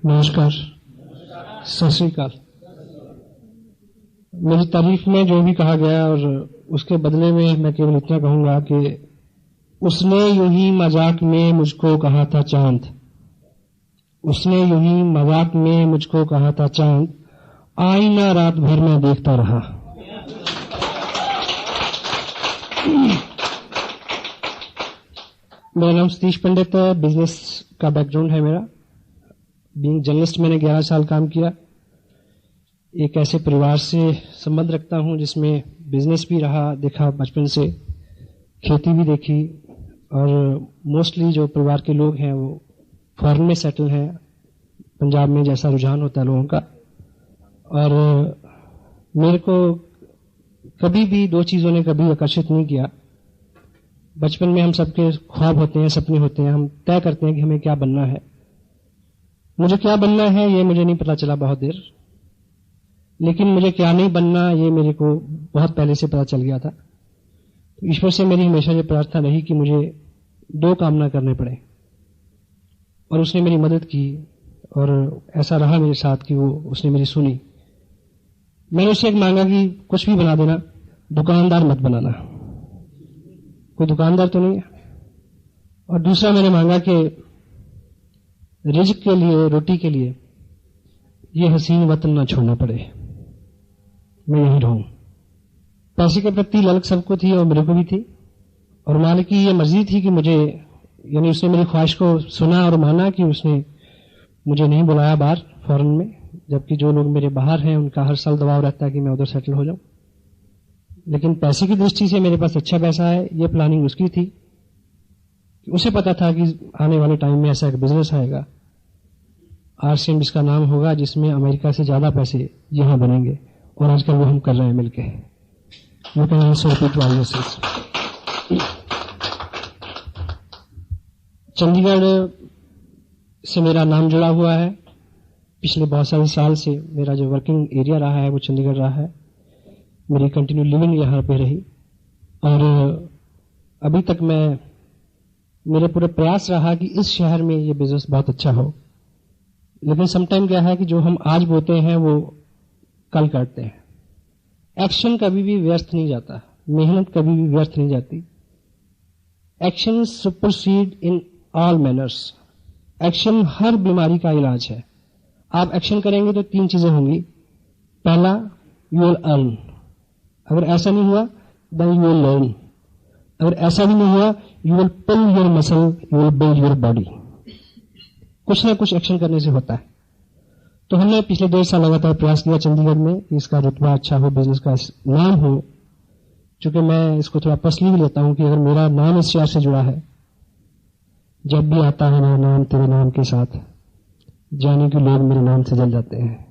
नमस्कार, सत श्री अकाल। मेरी तारीफ में जो भी कहा गया और उसके बदले में मैं केवल इतना कहूंगा कि उसने यूं ही मजाक में मुझको कहा था चांद, उसने यूं ही मजाक में मुझको कहा था चांद, आईना रात भर मैं देखता रहा। मेरा नाम सतीश पंडित है, बिजनेस का बैकग्राउंड है मेरा। बीइंग जर्नलिस्ट मैंने 11 साल काम किया। एक ऐसे परिवार से संबंध रखता हूं जिसमें बिजनेस भी रहा, देखा बचपन से, खेती भी देखी, और मोस्टली जो परिवार के लोग हैं वो फॉरेन में सेटल हैं, पंजाब में जैसा रुझान होता है लोगों का। और मेरे को कभी भी दो चीज़ों ने कभी आकर्षित नहीं किया। बचपन में हम सबके ख्वाब होते हैं, सपने होते हैं, हम तय करते हैं कि हमें क्या बनना है। मुझे क्या बनना है ये मुझे नहीं पता चला बहुत देर, लेकिन मुझे क्या नहीं बनना ये मेरे को बहुत पहले से पता चल गया था। तो ईश्वर से मेरी हमेशा ये प्रार्थना रही कि मुझे दो काम ना करने पड़े, और उसने मेरी मदद की, और ऐसा रहा मेरे साथ कि उसने मेरी सुनी। मैंने उससे एक मांगा कि कुछ भी बना देना, दुकानदार मत बनाना, कोई दुकानदार तो नहीं है। और दूसरा मैंने मांगा कि रिज़्क़ के लिए, रोटी के लिए ये हसीन वतन ना छोड़ना पड़े, मैं यहीं रहूं। पैसे के प्रति ललक सबको थी और मेरे को भी थी, और मालिक की ये मर्जी थी कि मुझे, यानी उसने मेरी ख्वाहिश को सुना और माना कि उसने मुझे नहीं बुलाया बाहर फॉरेन में, जबकि जो लोग मेरे बाहर हैं उनका हर साल दबाव रहता है कि मैं उधर सेटल हो जाऊं। लेकिन पैसे की दृष्टि से मेरे पास अच्छा पैसा है, ये प्लानिंग उसकी थी। उसे पता था कि आने वाले टाइम में ऐसा एक बिजनेस आएगा, RCM इसका नाम होगा, जिसमें अमेरिका से ज्यादा पैसे यहां बनेंगे, और आजकल वो हम कर रहे हैं मिलके। You can also repeat what you said. Chandigarh से मेरा नाम जुड़ा हुआ है। पिछले बहुत सारे साल से मेरा जो वर्किंग एरिया रहा है वो चंडीगढ़ रहा है। मेरी कंटिन्यू लिविंग यहाँ पे रही, और अभी तक मेरे पूरे प्रयास रहा कि इस शहर में ये बिजनेस बहुत अच्छा हो। लेकिन समटाइम क्या है कि जो हम आज बोते हैं वो कल करते हैं। एक्शन कभी भी व्यर्थ नहीं जाता, मेहनत कभी भी व्यर्थ नहीं जाती। Action supersede in all manners. Action हर बीमारी का इलाज है। आप एक्शन करेंगे तो तीन चीजें होंगी। पहला, यू विल अर्न। अगर ऐसा नहीं हुआ देन यू विल लर्न। अगर ऐसा भी नहीं हुआ, you will pull your muscle, you will build your body. कुछ ना कुछ एक्शन करने से होता है। तो हमने पिछले 1.5 साल लगातार प्रयास किया चंडीगढ़ में कि इसका रुतबा अच्छा हो, बिजनेस का नाम हो। चूंकि मैं इसको थोड़ा पर्सनली भी लेता हूं कि अगर मेरा नाम इस शहर से जुड़ा है, जब भी आता है मेरा नाम तेरे नाम के साथ, जाने के लोग मेरे नाम से जल जाते हैं।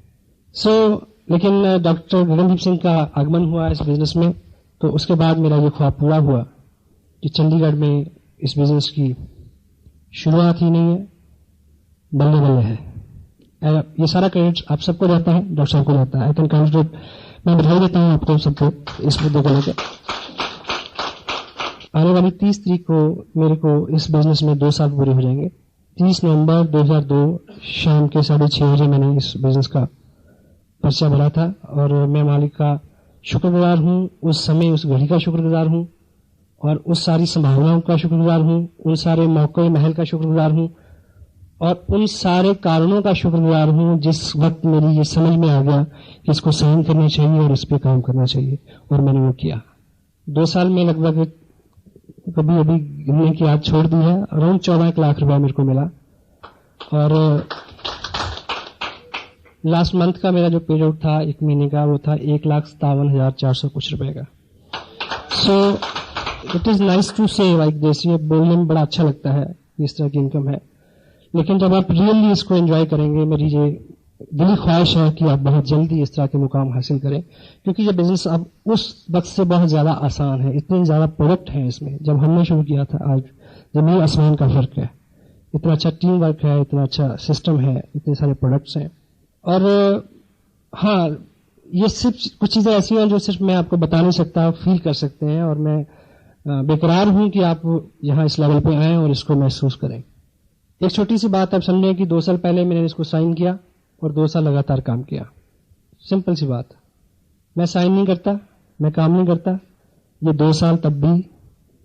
लेकिन डॉक्टर गगनदीप सिंह का आगमन हुआ इस बिजनेस में, तो उसके बाद मेरा ये ख्वाब पूरा हुआ कि चंडीगढ़ में इस बिजनेस की शुरुआत ही नहीं है, बल्ले बल्ले है। ये सारा क्रेडिट आप सबको जाता है, डॉक्टर साहब को जाता है। आई कैन कंग्रेचुलेट, मैं बधाई देता हूं आपको सबको इस मुद्दे को लेकर। आने वाली 30 तारीख को मेरे को इस बिजनेस में 2 साल पूरे हो जाएंगे। 30 नवंबर 2002 शाम के 6:30 बजे मैंने इस बिजनेस का पर्चा भरा था, और मैं मालिक का शुक्रगुजार हूं। उस समय उस घड़ी का शुक्रगुजार हूं, और उस सारी संभावनाओं का शुक्रगुजार हूं, उन सारे मौके महल का शुक्रगुजार हूं, और उन सारे कारणों का शुक्रगुजार हूं जिस वक्त मेरी ये समझ में आ गया कि इसको सहन करना चाहिए और इस पे काम करना चाहिए, और मैंने वो किया। 2 साल में लगभग कभी अभी गिनने की आदत छोड़ दी है, अराउंड 14 लाख रुपया मेरे को मिला। और लास्ट मंथ का मेरा जो पे आउट था 1 महीने का, वो था 1,57,400 कुछ रुपए का। So it is nice to say like this. ये बोलने में बड़ा अच्छा लगता है कि इस तरह की इनकम है, लेकिन जब आप रियली इसको एंजॉय करेंगे, मेरी ये दिली ख्वाहिश है कि आप बहुत जल्दी इस तरह के मुकाम हासिल करें, क्योंकि ये बिजनेस अब उस वक्त से बहुत ज्यादा आसान है। इतने ज्यादा प्रोडक्ट हैं इसमें। जब हमने शुरू किया था, आज जमीन आसमान का फर्क है। इतना अच्छा टीम वर्क है, इतना अच्छा सिस्टम है, इतने सारे प्रोडक्ट्स हैं। और हाँ, ये सिर्फ कुछ चीजें ऐसी हैं जो सिर्फ मैं आपको बता नहीं सकता, फील कर सकते हैं, और मैं बेकरार हूं कि आप यहाँ इस लेवल पे आएं और इसको महसूस करें। एक छोटी सी बात आप समझें कि 2 साल पहले मैंने इसको साइन किया और 2 साल लगातार काम किया। सिंपल सी बात। मैं साइन नहीं करता, मैं काम नहीं करता, ये 2 साल तब भी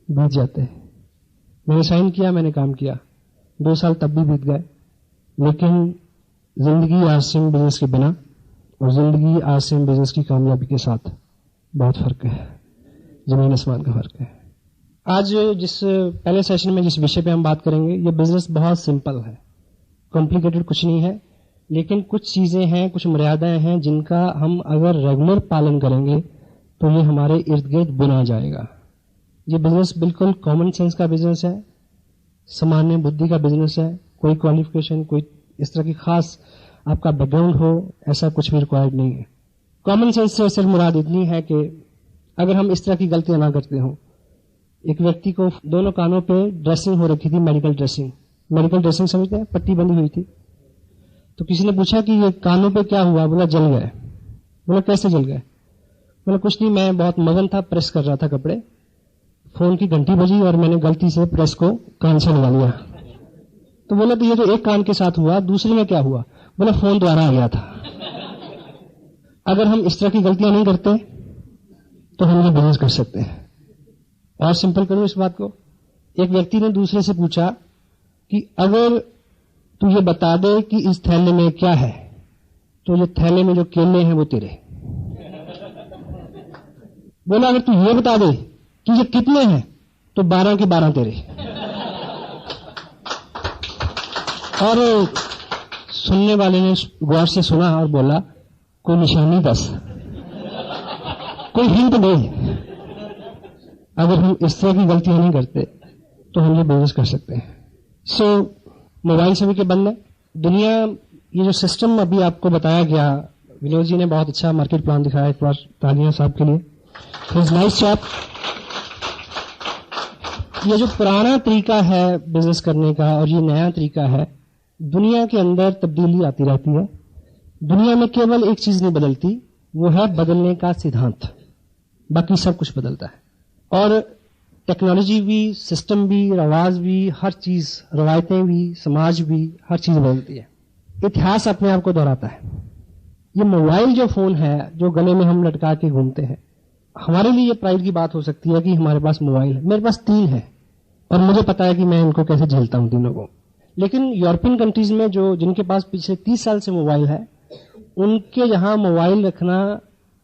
बीत जाते हैं। मैंने साइन किया, मैंने काम किया, 2 साल तब भी बीत गए। लेकिन जिंदगी आसिम बिजनेस के बिना और जिंदगी आसिम बिजनेस की कामयाबी के साथ बहुत फर्क है, जमीन आसमान का फर्क है। आज जिस पहले सेशन में जिस विषय पे हम बात करेंगे, ये बिजनेस बहुत सिंपल है, कॉम्प्लिकेटेड कुछ नहीं है, लेकिन कुछ चीजें हैं, कुछ मर्यादाएं हैं जिनका हम अगर रेगुलर पालन करेंगे तो ये हमारे इर्द गिर्द बुना जाएगा। ये बिजनेस बिल्कुल कॉमन सेंस का बिजनेस है, सामान्य बुद्धि का बिजनेस है। कोई क्वालिफिकेशन, कोई इस तरह की खास आपका बैकग्राउंड हो, ऐसा कुछ भी रिक्वायर्ड नहीं है। कॉमन सेंस से सिर्फ मुराद इतनी है कि अगर हम इस तरह की गलतियां ना करते हों। एक व्यक्ति को दोनों कानों पे ड्रेसिंग हो रखी थी, मेडिकल ड्रेसिंग। मेडिकल ड्रेसिंग समझते हैं, पट्टी बंधी हुई थी। तो किसी ने पूछा कि ये कानों पे क्या हुआ? बोला जल गए। बोला कैसे जल गए? बोला कुछ नहीं, मैं बहुत मगन था, प्रेस कर रहा था कपड़े, फोन की घंटी बजी और मैंने गलती से प्रेस को कान से लगा लिया। तो बोला तो ये तो एक कान के साथ हुआ, दूसरे में क्या हुआ? बोला फोन द्वारा आ गया था। अगर हम इस तरह की गलतियां नहीं करते तो हम ये बिजनेस कर सकते हैं। और सिंपल करूं इस बात को, एक व्यक्ति ने दूसरे से पूछा कि अगर तू ये बता दे कि इस थैले में क्या है, तो ये थैले में जो केले हैं वो तेरे। बोला अगर तू ये बता दे कि ये कितने हैं, तो 12 के 12 तेरे। और सुनने वाले ने गौर से सुना और बोला कोई निशानी दस, कोई हिंट दे। अगर हम इस तरह की गलतियां नहीं करते तो हम ये बिजनेस कर सकते हैं। सो मोबाइल सभी के बंद है। दुनिया, ये जो सिस्टम अभी आपको बताया गया, विनोद जी ने बहुत अच्छा मार्केट प्लान दिखाया। एक बार तालियां साहब के लिए, नाइस जॉब। ये जो पुराना तरीका है बिजनेस करने का और ये नया तरीका है, दुनिया के अंदर तब्दीली आती रहती है। दुनिया में केवल एक चीज नहीं बदलती, वो है बदलने का सिद्धांत। बाकी सब कुछ बदलता है। और टेक्नोलॉजी भी, सिस्टम भी, रवाज भी, हर चीज, रवायतें भी, समाज भी, हर चीज बदलती है। इतिहास अपने आप को दोहराता है। ये मोबाइल जो फोन है जो गले में हम लटका के घूमते हैं, हमारे लिए ये प्राइड की बात हो सकती है कि हमारे पास मोबाइल है। मेरे पास 3 है और मुझे पता है कि मैं इनको कैसे झेलता हूं तीनों को। लेकिन यूरोपियन कंट्रीज में जो जिनके पास पिछले 30 साल से मोबाइल है, उनके यहां मोबाइल रखना,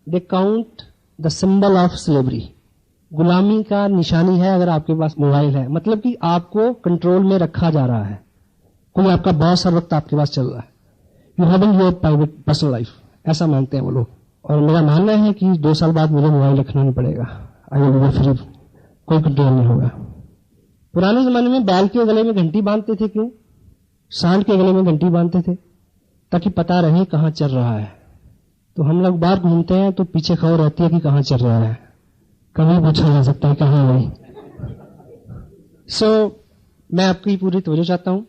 they count the symbol of slavery, गुलामी का निशानी है अगर आपके पास मोबाइल है। मतलब कि आपको कंट्रोल में रखा जा रहा है, कोई आपका बॉस हर वक्त आपके पास चल रहा है। You having your private personal life, ऐसा मानते हैं वो लोग। और मेरा मानना है कि 2 साल बाद मुझे मोबाइल रखना नहीं पड़ेगा। आई विल बी फ्री, कोई कंट्रोल नहीं होगा। पुराने जमाने में बैल के गले में घंटी बांधते थे, क्यों? सांड के गले में घंटी बांधते थे ताकि पता रहे कहां चल रहा है। तो हम लोग बाहर घूमते हैं तो पीछे खबर रहती है कि कहां चल रहा है, कभी पूछा जा सकता है कहां नहीं। मैं आपकी पूरी तवज्जो चाहता हूं।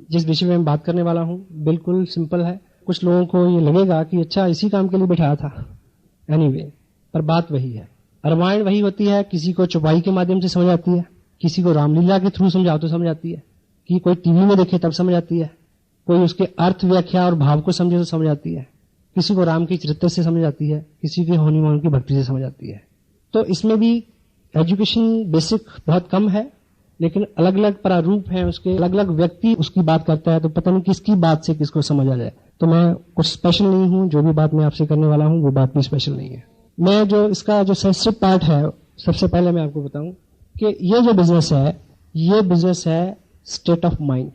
जिस विषय में मैं बात करने वाला हूं बिल्कुल सिंपल है। कुछ लोगों को ये लगेगा कि अच्छा इसी काम के लिए बैठाया था, एनीवे, पर बात वही है। रामायण वही होती है, किसी को चौपाई के माध्यम से समझ आती है, किसी को रामलीला के थ्रू समझाओ तो समझ आती है, कि कोई टीवी में देखे तब समझ आती है, कोई उसके अर्थ, व्याख्या और भाव को समझे तो समझ आती है, किसी को राम की चरित्र से समझ आती है, किसी की हनुमान की भक्ति से समझ आती है। तो इसमें भी एजुकेशन बेसिक बहुत कम है, लेकिन अलग अलग प्रारूप हैं उसके, अलग अलग व्यक्ति उसकी बात करता है, तो पता नहीं किसकी बात से किसको समझ आ जाए। तो मैं कुछ स्पेशल नहीं हूं, जो भी बात मैं आपसे करने वाला हूं वो बात भी स्पेशल नहीं है। मैं जो इसका जो सेंसिटिव पार्ट है, सबसे पहले मैं आपको बताऊं कि ये जो बिजनेस है, ये बिजनेस है स्टेट ऑफ माइंड,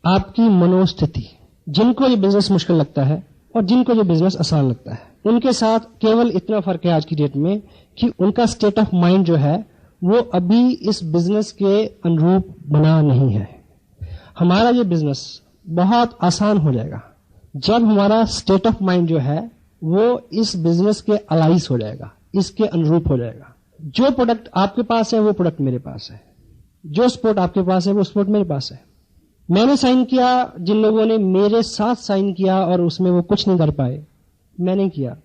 आपकी मनोस्थिति। जिनको ये बिजनेस मुश्किल लगता है और जिनको ये बिजनेस आसान लगता है, उनके साथ केवल इतना फर्क है आज की डेट में कि उनका स्टेट ऑफ माइंड जो है वो अभी इस बिजनेस के अनुरूप बना नहीं है। हमारा ये बिजनेस बहुत आसान हो जाएगा जब हमारा स्टेट ऑफ माइंड जो है वो इस बिजनेस के अलाइज हो जाएगा, इसके अनुरूप हो जाएगा। जो प्रोडक्ट आपके पास है वो प्रोडक्ट मेरे पास है, जो स्पोर्ट आपके पास है वो स्पोर्ट मेरे पास है। मैंने साइन किया, जिन लोगों ने मेरे साथ साइन किया और उसमें वो कुछ नहीं कर पाए, मैंने किया।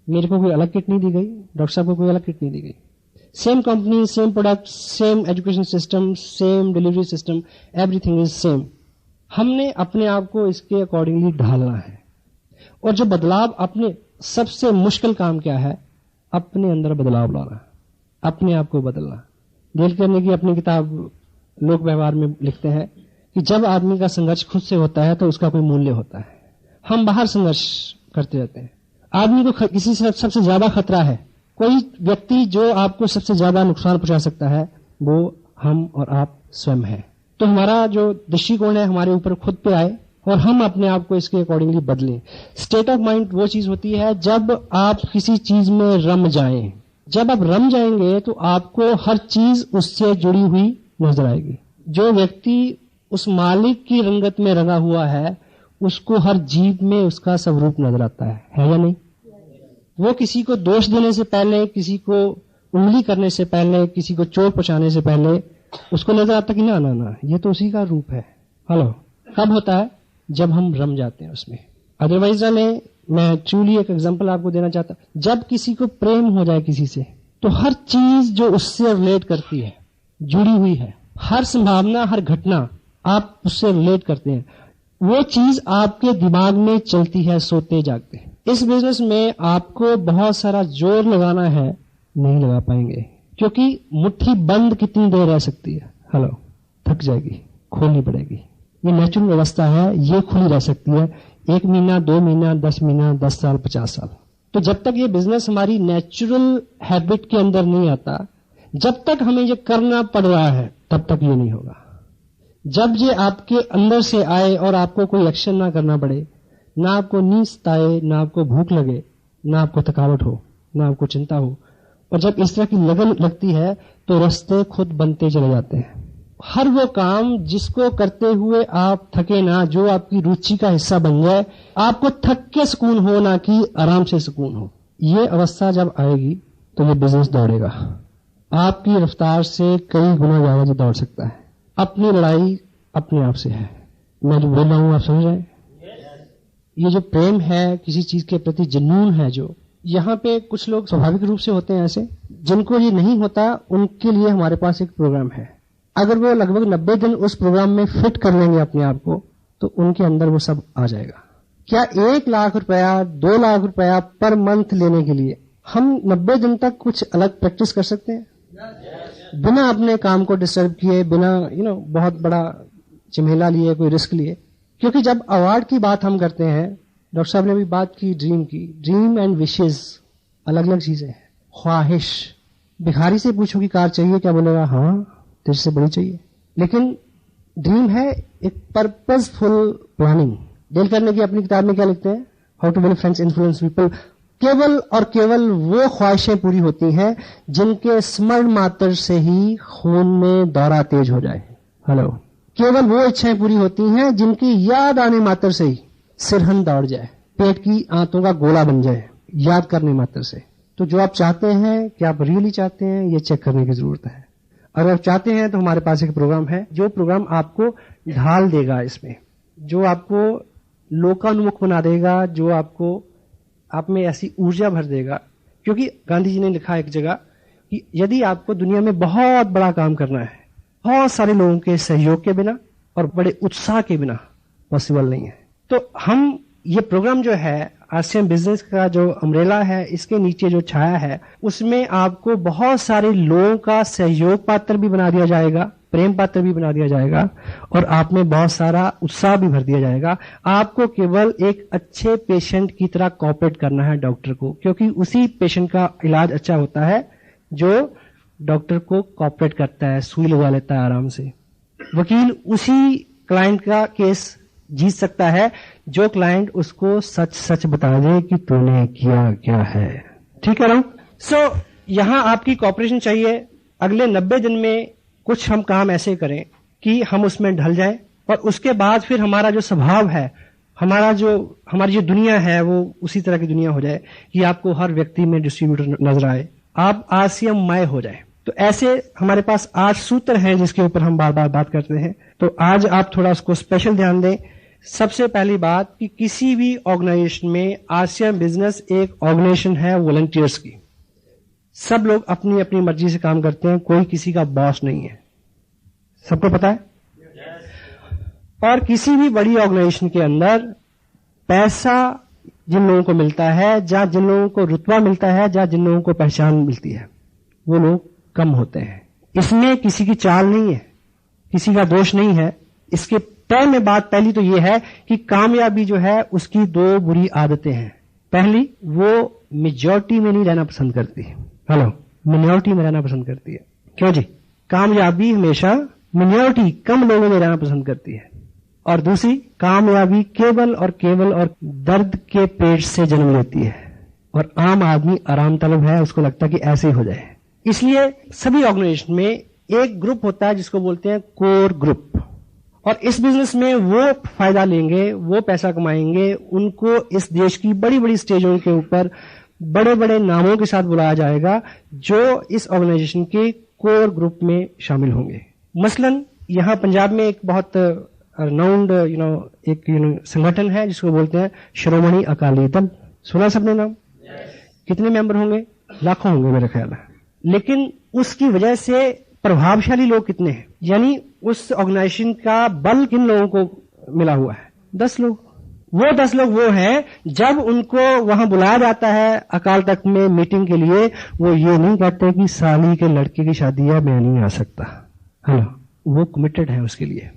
मेरे को कोई अलग किट नहीं दी गई, डॉक्टर साहब को कोई अलग किट नहीं दी गई। Same company, same product, same education system, same delivery system, everything is same. हमने अपने आप को इसके अकॉर्डिंगली ढालना है। और जो बदलाव, अपने सबसे मुश्किल काम क्या है? अपने अंदर बदलाव लाना, अपने आप को बदलना। डेल कार्नेगी की अपनी किताब लोक व्यवहार में लिखते हैं कि जब आदमी का संघर्ष खुद से होता है तो उसका कोई मूल्य होता है। हम बाहर संघर्ष करते रहते हैं। आदमी को किसी से सबसे ज्यादा खतरा है, कोई व्यक्ति जो आपको सबसे ज्यादा नुकसान पहुंचा सकता है, वो हम और आप स्वयं हैं। तो हमारा जो दृष्टिकोण है हमारे ऊपर खुद पे आए और हम अपने आप को इसके अकॉर्डिंगली बदलें। स्टेट ऑफ माइंड वो चीज होती है जब आप किसी चीज में रम जाएं। जब आप रम जाएंगे तो आपको हर चीज उससे जुड़ी हुई नजर आएगी। जो व्यक्ति उस मालिक की रंगत में रंगा हुआ है, उसको हर जीव में उसका स्वरूप नजर आता है या नहीं? वो किसी को दोष देने से पहले, किसी को उंगली करने से पहले, किसी को चोट पहुंचाने से पहले उसको नजर आता कि ना ना ना, ये तो उसी का रूप है। हेलो, कब होता है? जब हम रम जाते हैं उसमें। अदरवाइज मैं ट्रूली एक एग्जांपल आपको देना चाहता हूं। जब किसी को प्रेम हो जाए किसी से, तो हर चीज जो उससे रिलेट करती है, जुड़ी हुई है, हर संभावना, हर घटना आप उससे रिलेट करते हैं, वो चीज आपके दिमाग में चलती है सोते जागते। इस बिजनेस में आपको बहुत सारा जोर लगाना है, नहीं लगा पाएंगे, क्योंकि मुट्ठी बंद कितनी देर रह सकती है? हेलो, थक जाएगी, खोलनी पड़ेगी। ये नेचुरल व्यवस्था है, ये खुली रह सकती है 1 महीना, 2 महीना, 10 महीना, 10 साल, 50 साल। तो जब तक ये बिजनेस हमारी नेचुरल हैबिट के अंदर नहीं आता, जब तक हमें ये करना पड़ रहा है, तब तक ये नहीं होगा। जब ये आपके अंदर से आए और आपको कोई एक्शन ना करना पड़े, ना आपको नींद सताए, ना आपको भूख लगे, ना आपको थकावट हो, ना आपको चिंता हो, और जब इस तरह की लगन लगती है तो रास्ते खुद बनते चले जाते हैं। हर वो काम जिसको करते हुए आप थके ना, जो आपकी रुचि का हिस्सा बन जाए, आपको थक के सुकून हो, ना कि आराम से सुकून हो। ये अवस्था जब आएगी तो ये बिजनेस दौड़ेगा, आपकी रफ्तार से कई गुना ज्यादा जो दौड़ सकता है। अपनी लड़ाई अपने आप से है। मैं जो बोल रहा हूं आप समझ रहे हैं? ये जो प्रेम है, किसी चीज के प्रति जुनून है, जो यहाँ पे कुछ लोग स्वाभाविक रूप से होते हैं ऐसे, जिनको ये नहीं होता, उनके लिए हमारे पास एक प्रोग्राम है। अगर वो लगभग 90 दिन उस प्रोग्राम में फिट कर लेंगे अपने आप को, तो उनके अंदर वो सब आ जाएगा। क्या 1 लाख रुपया, 2 लाख रुपया पर मंथ लेने के लिए हम 90 दिन तक कुछ अलग प्रैक्टिस कर सकते हैं? बिना अपने काम को डिस्टर्ब किए, बिना बहुत बड़ा झमेला लिए, कोई रिस्क लिए। क्योंकि जब अवार्ड की बात हम करते हैं, डॉक्टर साहब ने भी बात की ड्रीम की, ड्रीम एंड विशेस अलग अलग चीजें हैं। ख्वाहिश, भिखारी से पूछो कि कार चाहिए, क्या बोलेगा? हाँ, तेरे से बड़ी चाहिए। लेकिन ड्रीम है एक पर्पसफुल प्लानिंग। डेल कार्नेगी अपनी किताब में क्या लिखते हैं? How to win friends, influence people. केवल और केवल वो ख्वाहिशें पूरी होती हैं जिनके स्मरण मात्र से ही खून में दौरा तेज हो जाए। हेलो, केवल वो इच्छाएं पूरी होती हैं जिनकी याद आने मात्र से ही सिरहन दौड़ जाए, पेट की आंतों का गोला बन जाए याद करने मात्र से। तो जो आप चाहते हैं, क्या आप रियली चाहते हैं, ये चेक करने की जरूरत है। अगर आप चाहते हैं तो हमारे पास एक प्रोग्राम है, जो प्रोग्राम आपको ढाल देगा इसमें, जो आपको लोकानुमुख बना देगा, जो आपको आप में ऐसी ऊर्जा भर देगा। क्योंकि गांधी जी ने लिखा एक जगह कि यदि आपको दुनिया में बहुत बड़ा काम करना है, बहुत सारे लोगों के सहयोग के बिना और बड़े उत्साह के बिना पॉसिबल नहीं है। तो हम ये प्रोग्राम जो है, आसियान बिजनेस का जो अम्ब्रेला है, इसके नीचे जो छाया है, उसमें आपको बहुत सारे लोगों का सहयोग पात्र भी बना दिया जाएगा, प्रेम पात्र भी बना दिया जाएगा, और आप में बहुत सारा उत्साह भी भर दिया जाएगा। आपको केवल एक अच्छे पेशेंट की तरह कोऑपरेट करना है डॉक्टर को, क्योंकि उसी पेशेंट का इलाज अच्छा होता है जो डॉक्टर को कोऑपरेट करता है, सुई लगा लेता है आराम से। वकील उसी क्लाइंट का केस जीत सकता है जो क्लाइंट उसको सच सच बता दे कि तूने किया क्या है। ठीक है ना? सो यहां आपकी कोऑपरेशन चाहिए। अगले 90 दिन में कुछ हम काम ऐसे करें कि हम उसमें ढल जाएं, और उसके बाद फिर हमारा जो स्वभाव है, हमारी जो दुनिया है, वो उसी तरह की दुनिया हो जाए कि आपको हर व्यक्ति में डिस्ट्रीब्यूटर नजर आए, आप आसियममय हो जाए। तो ऐसे हमारे पास 8 सूत्र हैं जिसके ऊपर हम बार बार बात करते हैं। तो आज आप थोड़ा उसको स्पेशल ध्यान दें। सबसे पहली बात कि किसी भी ऑर्गेनाइजेशन में, आसियान बिजनेस एक ऑर्गेनाइजेशन है वॉलंटियर्स की। सब लोग अपनी अपनी मर्जी से काम करते हैं, कोई किसी का बॉस नहीं है। सबको पता है? और किसी भी बड़ी ऑर्गेनाइजेशन के अंदर पैसा जिन लोगों को मिलता है, जहां जिन लोगों को रुतबा मिलता है, जहां जिन लोगों को पहचान मिलती है, वो लोग कम होते हैं। इसमें किसी की चाल नहीं है, किसी का दोष नहीं है। इसके तय में बात पहली तो ये है कि कामयाबी जो है उसकी दो बुरी आदतें हैं। पहली, वो मेजॉरिटी में नहीं रहना पसंद करती, हेलो, मिनॉरिटी में रहना पसंद करती है। क्यों जी? कामयाबी हमेशा मिनॉरिटी, कम लोगों में रहना पसंद करती है। और दूसरी, कामयाबी केवल और दर्द के पेट से जन्म लेती है, और आम आदमी आराम तलब है, उसको लगता है कि ऐसे ही हो जाए। इसलिए सभी ऑर्गेनाइजेशन में एक ग्रुप होता है जिसको बोलते हैं कोर ग्रुप, और इस बिजनेस में वो फायदा लेंगे, वो पैसा कमाएंगे, उनको इस देश की बड़ी बड़ी स्टेजों के ऊपर बड़े बड़े नामों के साथ बुलाया जाएगा जो इस ऑर्गेनाइजेशन के कोर ग्रुप में शामिल होंगे। मसलन यहां पंजाब में एक बहुत रिनाउंड एक संगठन है जिसको बोलते हैं श्रोमणी अकाली दल। सुना सबने नाम? कितने मेंबर होंगे? लाखों होंगे मेरे ख्याल है। लेकिन उसकी वजह से प्रभावशाली लोग कितने हैं? यानी उस ऑर्गेनाइजेशन का बल किन लोगों को मिला हुआ है? 10 लोग। वो 10 लोग वो हैं, जब उनको वहां बुलाया जाता है अकाल तख्त में मीटिंग के लिए, वो ये नहीं कहते कि साली के लड़के की शादी है, मैं नहीं आ सकता, है ना। वो कमिटेड है उसके लिए,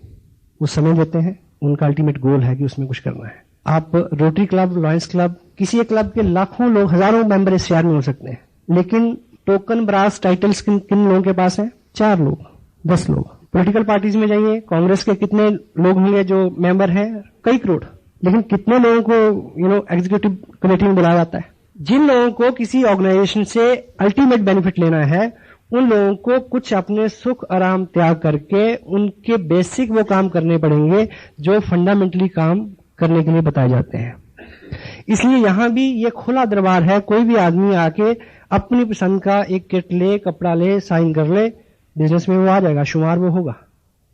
वो समय देते हैं, उनका अल्टीमेट गोल है कि उसमें कुछ करना है। आप रोटरी क्लब, लॉयंस क्लब, किसी एक क्लब के लाखों लोग, हजारों मेंबर इस शहर में हो सकते हैं, लेकिन टोकन ब्रास टाइटल्स किन किन लोगों के पास हैं? 4 लोग, 10 लोग। पॉलिटिकल पार्टीज में जाइए, कांग्रेस के कितने लोग होंगे जो मेंबर हैं? कई करोड़। लेकिन कितने लोगों को एग्जीक्यूटिव कमेटी में बुलाया जाता है? जिन लोगों को किसी ऑर्गेनाइजेशन से अल्टीमेट बेनिफिट लेना है, उन लोगों को कुछ अपने सुख आराम त्याग करके उनके बेसिक वो काम करने पड़ेंगे जो फंडामेंटली काम करने के लिए बताए जाते हैं। इसलिए यहां भी ये खुला दरबार है, कोई भी आदमी आके अपनी पसंद का एक किट ले, कपड़ा ले, साइन कर ले, बिजनेस में वो आ जाएगा, शुमार वो होगा।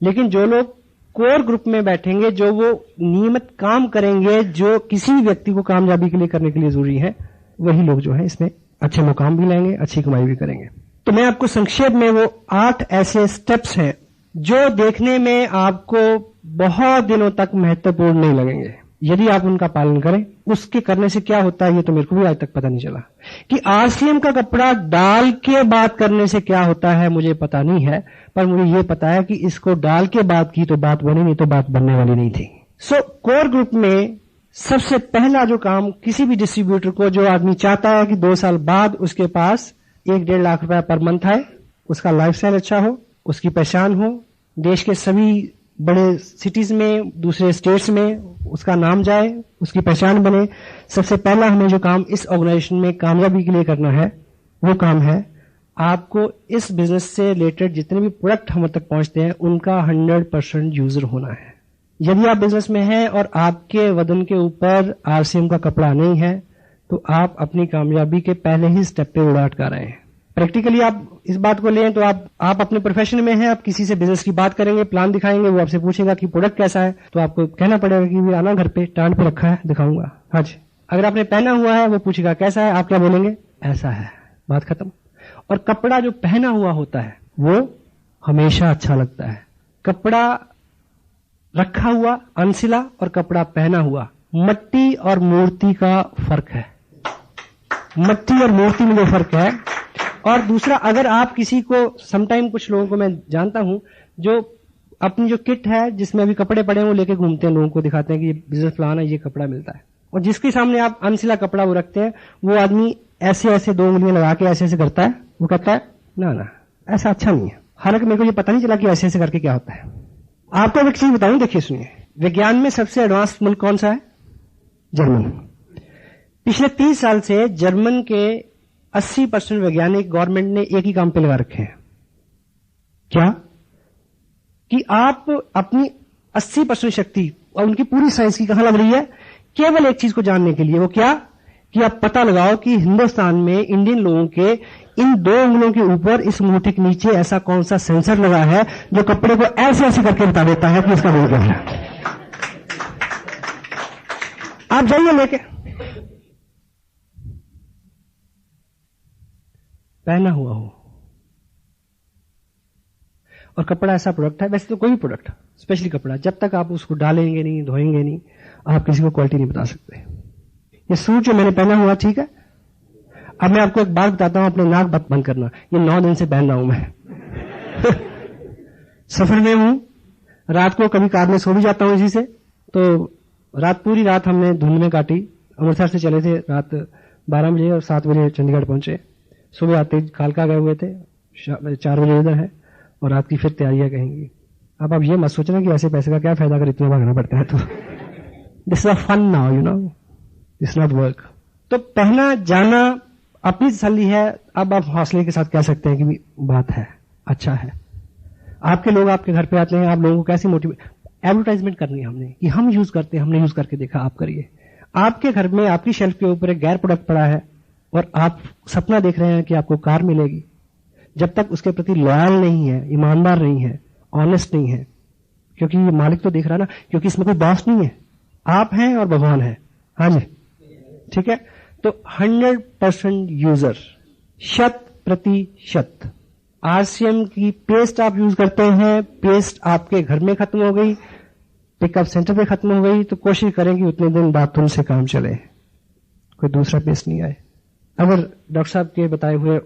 लेकिन जो लोग कोर ग्रुप में बैठेंगे, जो वो नियमित काम करेंगे, जो किसी भी व्यक्ति को कामयाबी के लिए करने के लिए जरूरी है, वही लोग जो है इसमें अच्छे मुकाम भी लेंगे, अच्छी कमाई भी करेंगे। तो मैं आपको संक्षेप में वो 8 ऐसे स्टेप्स हैं जो देखने में आपको बहुत दिनों तक महत्वपूर्ण नहीं लगेंगे, यदि आप उनका पालन करें। उसके करने से क्या होता है ये तो मेरे को भी आज तक पता नहीं चला। कि आरसीएम का कपड़ा डाल के बात करने से क्या होता है मुझे पता नहीं है, पर मुझे ये पता है कि इसको डाल के बात की तो बात बनी, नहीं तो बात बनने वाली नहीं थी। सो कोर ग्रुप में सबसे पहला जो काम किसी भी डिस्ट्रीब्यूटर को, जो आदमी चाहता है कि 2 साल बाद उसके पास 1-1.5 लाख रुपया पर मंथ आए, उसका लाइफस्टाइल अच्छा हो, उसकी पहचान हो, देश के सभी बड़े सिटीज में, दूसरे स्टेट्स में उसका नाम जाए, उसकी पहचान बने, सबसे पहला हमें जो काम इस ऑर्गेनाइजेशन में कामयाबी के लिए करना है, वो काम है आपको इस बिजनेस से रिलेटेड जितने भी प्रोडक्ट हम तक पहुंचते हैं उनका 100% यूजर होना है। यदि आप बिजनेस में हैं और आपके वजन के ऊपर आरसीएम का कपड़ा नहीं है, तो आप अपनी कामयाबी के पहले ही स्टेप पे उड़ा अटका रहे हैं। प्रैक्टिकली आप इस बात को लें तो आप अपने प्रोफेशन में हैं, आप किसी से बिजनेस की बात करेंगे, प्लान दिखाएंगे, वो आपसे पूछेगा कि प्रोडक्ट कैसा है, तो आपको कहना पड़ेगा कि भी आना घर पे, टांड पे रखा है, दिखाऊंगा। हाँ जी। अगर आपने पहना हुआ है, वो पूछेगा कैसा है, आप क्या बोलेंगे? ऐसा है, बात खत्म। और कपड़ा जो पहना हुआ होता है वो हमेशा अच्छा लगता है। कपड़ा रखा हुआ अनसिला और कपड़ा पहना हुआ, मट्टी और मूर्ति का फर्क है। मट्टी और मूर्ति में जो फर्क है। और दूसरा, अगर आप किसी को, समटाइम कुछ लोगों को मैं जानता हूं जो अपनी जो किट है जिसमें अभी कपड़े पड़े हैं वो लेके घूमते हैं, लोगों को दिखाते हैं कि ये बिजनेस प्लान है, ये कपड़ा मिलता है, और जिसके सामने आप अनसिला कपड़ा वो रखते हैं, वो आदमी ऐसे ऐसे 2 उंगलियां लगा के ऐसे ऐसे करता है, वो कहता है ना ना ऐसा अच्छा नहीं है। हालांकि मेरे को ये पता नहीं चला कि ऐसे ऐसे करके क्या होता है। आपको एक चीज बताऊं, देखिए सुनिए, विज्ञान में सबसे एडवांस मुल्क कौन सा है? जर्मन। पिछले 30 साल से जर्मन के 80% वैज्ञानिक गवर्नमेंट ने एक ही काम पे लगा रखे हैं। क्या? कि आप अपनी 80% शक्ति और उनकी पूरी साइंस की कहां लग रही है? केवल एक चीज को जानने के लिए। वो क्या? कि आप पता लगाओ कि हिंदुस्तान में इंडियन लोगों के इन 2 उंगलियों के ऊपर, इस मुट्ठी के नीचे ऐसा कौन सा सेंसर लगा है जो कपड़े को ऐसे ऐसे करके बता देता है कि इसका रोल क्या है। आप जाइए लेके, पहना हुआ हो। और कपड़ा ऐसा प्रोडक्ट है, वैसे तो कोई भी प्रोडक्ट, स्पेशली कपड़ा, जब तक आप उसको डालेंगे नहीं, धोएंगे नहीं, आप किसी को क्वालिटी नहीं बता सकते। ये सूट जो मैंने पहना हुआ, ठीक है, अब मैं आपको एक बात बताता हूं, अपने नाक बंद करना, ये 9 दिन से पहन रहा हूं मैं। सफर में हूं, रात को कभी कार में सो भी जाता हूं इसी से, तो पूरी रात हमने धुंध में काटी। अमृतसर से चले थे रात 12 बजे और 7 बजे चंडीगढ़ पहुंचे। सुबह आते कालका गए हुए थे, 4 बजे इधर है, और रात की फिर तैयारियां कहेंगी। अब आप ये मत सोचना कि ऐसे पैसे का क्या फायदा अगर इतना भागना पड़ता है तो। This is a fun now, you know, this not work. तो पहना जाना अपनी तसल्ली है। अब आप हौसले के साथ कह सकते हैं कि बात है, अच्छा है। आपके लोग आपके घर पे आते हैं, आप लोगों को कैसे मोटिवेट, एडवर्टाइजमेंट करनी है हमने कि हम यूज करते हैं, हमने यूज करके देखा, आप करिए। आपके घर में आपकी शेल्फ के ऊपर एक गैर प्रोडक्ट पड़ा है और आप सपना देख रहे हैं कि आपको कार मिलेगी, जब तक उसके प्रति लॉयल नहीं है, ईमानदार नहीं है, ऑनेस्ट नहीं है, क्योंकि ये मालिक तो देख रहा ना, क्योंकि इसमें कोई बॉस नहीं है, आप हैं और भगवान है। हाँ जी, ठीक है। तो 100% यूजर, 100% आरसीएम की पेस्ट आप यूज करते हैं, पेस्ट आपके घर में खत्म हो गई, पिकअप सेंटर पे खत्म हो गई, तो कोशिश करें कि उतने दिन बाथरूम से काम चले, कोई दूसरा पेस्ट नहीं आए। अगर डॉक्टर साहब के बताए हुए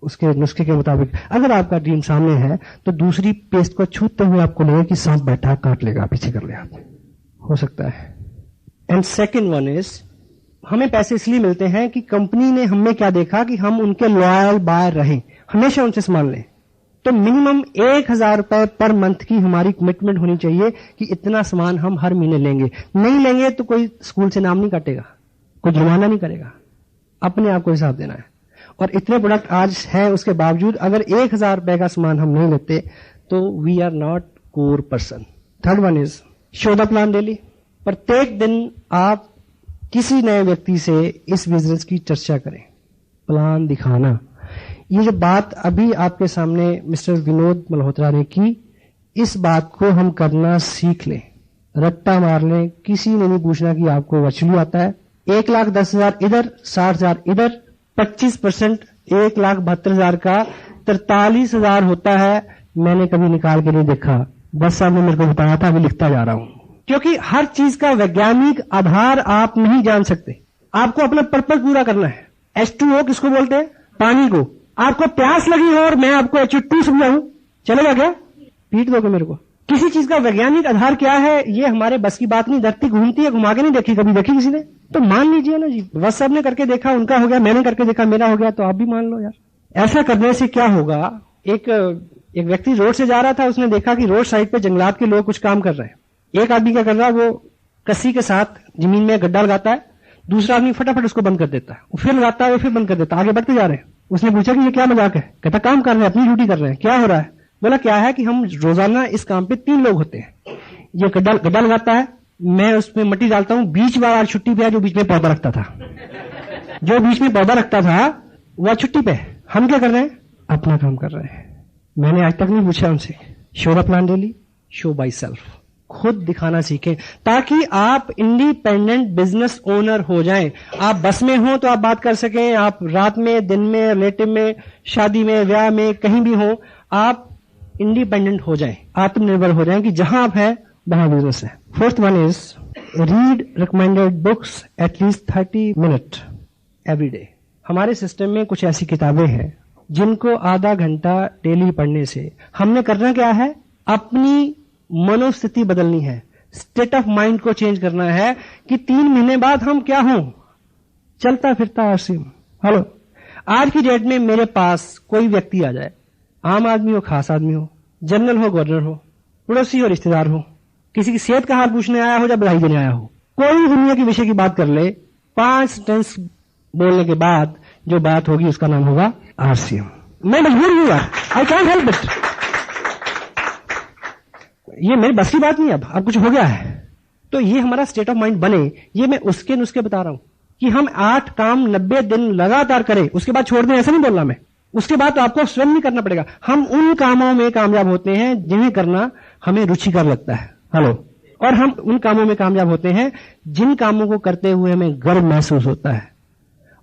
उसके नुस्खे के मुताबिक अगर आपका ड्रीम सामने है, तो दूसरी पेस्ट को छूते हुए आपको लगे कि सांप बैठा काट लेगा, पीछे कर ले, आप हो सकता है। एंड सेकेंड वन इज, हमें पैसे इसलिए मिलते हैं कि कंपनी ने हमें क्या देखा कि हम उनके लॉयल बायर रहें, हमेशा उनसे सामान लें। तो मिनिमम 1000 रुपए पर मंथ की हमारी कमिटमेंट होनी चाहिए कि इतना सामान हम हर महीने लेंगे। नहीं लेंगे तो कोई स्कूल से नाम नहीं काटेगा, कोई जुर्माना नहीं करेगा, अपने आप को हिसाब देना है। और इतने प्रोडक्ट आज हैं, उसके बावजूद अगर 1000 रुपए का सामान हम नहीं लेते तो we are not core person. Third one is show the plan daily. प्रत्येक दिन आप किसी नए व्यक्ति से इस बिजनेस की चर्चा करें, प्लान दिखाना। ये जो बात अभी आपके सामने मिस्टर विनोद मल्होत्रा ने की, इस बात को हम करना सीख लें, रट्टा मार लें। किसी ने नहीं पूछना कि आपको वर्चुअली आता है। 1,10,000 इधर, 60,000 इधर, 25% 1,72,000 का 43,000 होता है। मैंने कभी निकाल के नहीं देखा, बस साहब ने मेरे को बताया था, अभी लिखता जा रहा हूं। क्योंकि हर चीज का वैज्ञानिक आधार आप नहीं जान सकते। आपको अपना पर्पज पूरा करना है। H2O किसको बोलते हैं? पानी को। आपको प्यास लगी हो और मैं आपको H2 समझाऊं, चलेगा क्या? पीट दोगे मेरे को? किसी चीज का वैज्ञानिक आधार क्या है, ये हमारे बस की बात नहीं। धरती घूमती है, घुमा के नहीं देखी, कभी देखी किसी ने? तो मान लीजिए ना जी, बस साहब ने करके देखा, उनका हो गया, मैंने करके देखा, मेरा हो गया, तो आप भी मान लो यार। ऐसा करने से क्या होगा? एक व्यक्ति रोड से जा रहा था, उसने देखा कि रोड साइड पे जंगलात के लोग कुछ काम कर रहे हैं। एक आदमी क्या कर रहा है, वो कस्सी के साथ जमीन में गड्ढा लगाता है, दूसरा आदमी फटाफट उसको बंद कर देता है, फिर लगाता है, फिर बंद कर देता है, आगे बढ़ते जा रहे हैं। उसने पूछा कि ये क्या मजाक है? कहता काम कर रहे हैं, अपनी ड्यूटी कर रहे हैं। क्या हो रहा है? बोला क्या है कि हम रोजाना इस काम पे 3 लोग होते हैं। ये गड्ढा लगाता है, मैं उसमें मिट्टी डालता हूं, बीच बार छुट्टी पे है जो बीच में पौधा रखता था, जो बीच में पौधा रखता था वह छुट्टी पे। हम क्या कर रहे हैं? अपना काम कर रहे हैं। मैंने आज तक नहीं पूछा उनसे। Show the plan daily, show by self. खुद दिखाना सीखें ताकि आप इंडिपेंडेंट बिजनेस ओनर हो जाएं। आप बस में हो तो आप बात कर सकें, आप रात में, दिन में, रिलेटिव में, शादी में, ब्याह में, कहीं भी हो, आप इंडिपेंडेंट हो जाएं, आत्मनिर्भर हो जाएं कि जहां आप है वहां बिजनेस है। Fourth one is read recommended books at least 30 minute every day. हमारे सिस्टम में कुछ ऐसी किताबें हैं जिनको आधा घंटा डेली पढ़ने से हमने करना क्या है? अपनी मनोस्थिति बदलनी है, स्टेट ऑफ माइंड को चेंज करना है कि 3 महीने बाद हम क्या हों? चलता फिरता आरसीएम। हेलो, आज की डेट में मेरे पास कोई व्यक्ति आ जाए, आम आदमी हो, खास आदमी हो, जनरल हो, गवर्नर हो, पड़ोसी हो, रिश्तेदार हो, किसी की सेहत का हाल पूछने आया हो या बधाई देने आया हो, कोई दुनिया के विषय की बात कर ले, 5 सेंटेंस बोलने के बाद जो बात होगी उसका नाम होगा आरसीएम। मैं मजबूर हूं यार, आई कैंट हेल्प इट। ये मेरी बस की बात नहीं। अब कुछ हो गया है तो ये हमारा स्टेट ऑफ माइंड बने, ये मैं उसके नुस्खे बता रहा हूं कि हम 8 काम 90 दिन लगातार करें, उसके बाद छोड़ दें, ऐसा नहीं बोल रहा मैं। उसके बाद तो आपको स्वयं नहीं करना पड़ेगा। हम उन कामों में कामयाब होते हैं जिन्हें करना हमें रुचिकर लगता है। हेलो, और हम उन कामों में कामयाब होते हैं जिन कामों को करते हुए हमें गर्व महसूस होता है।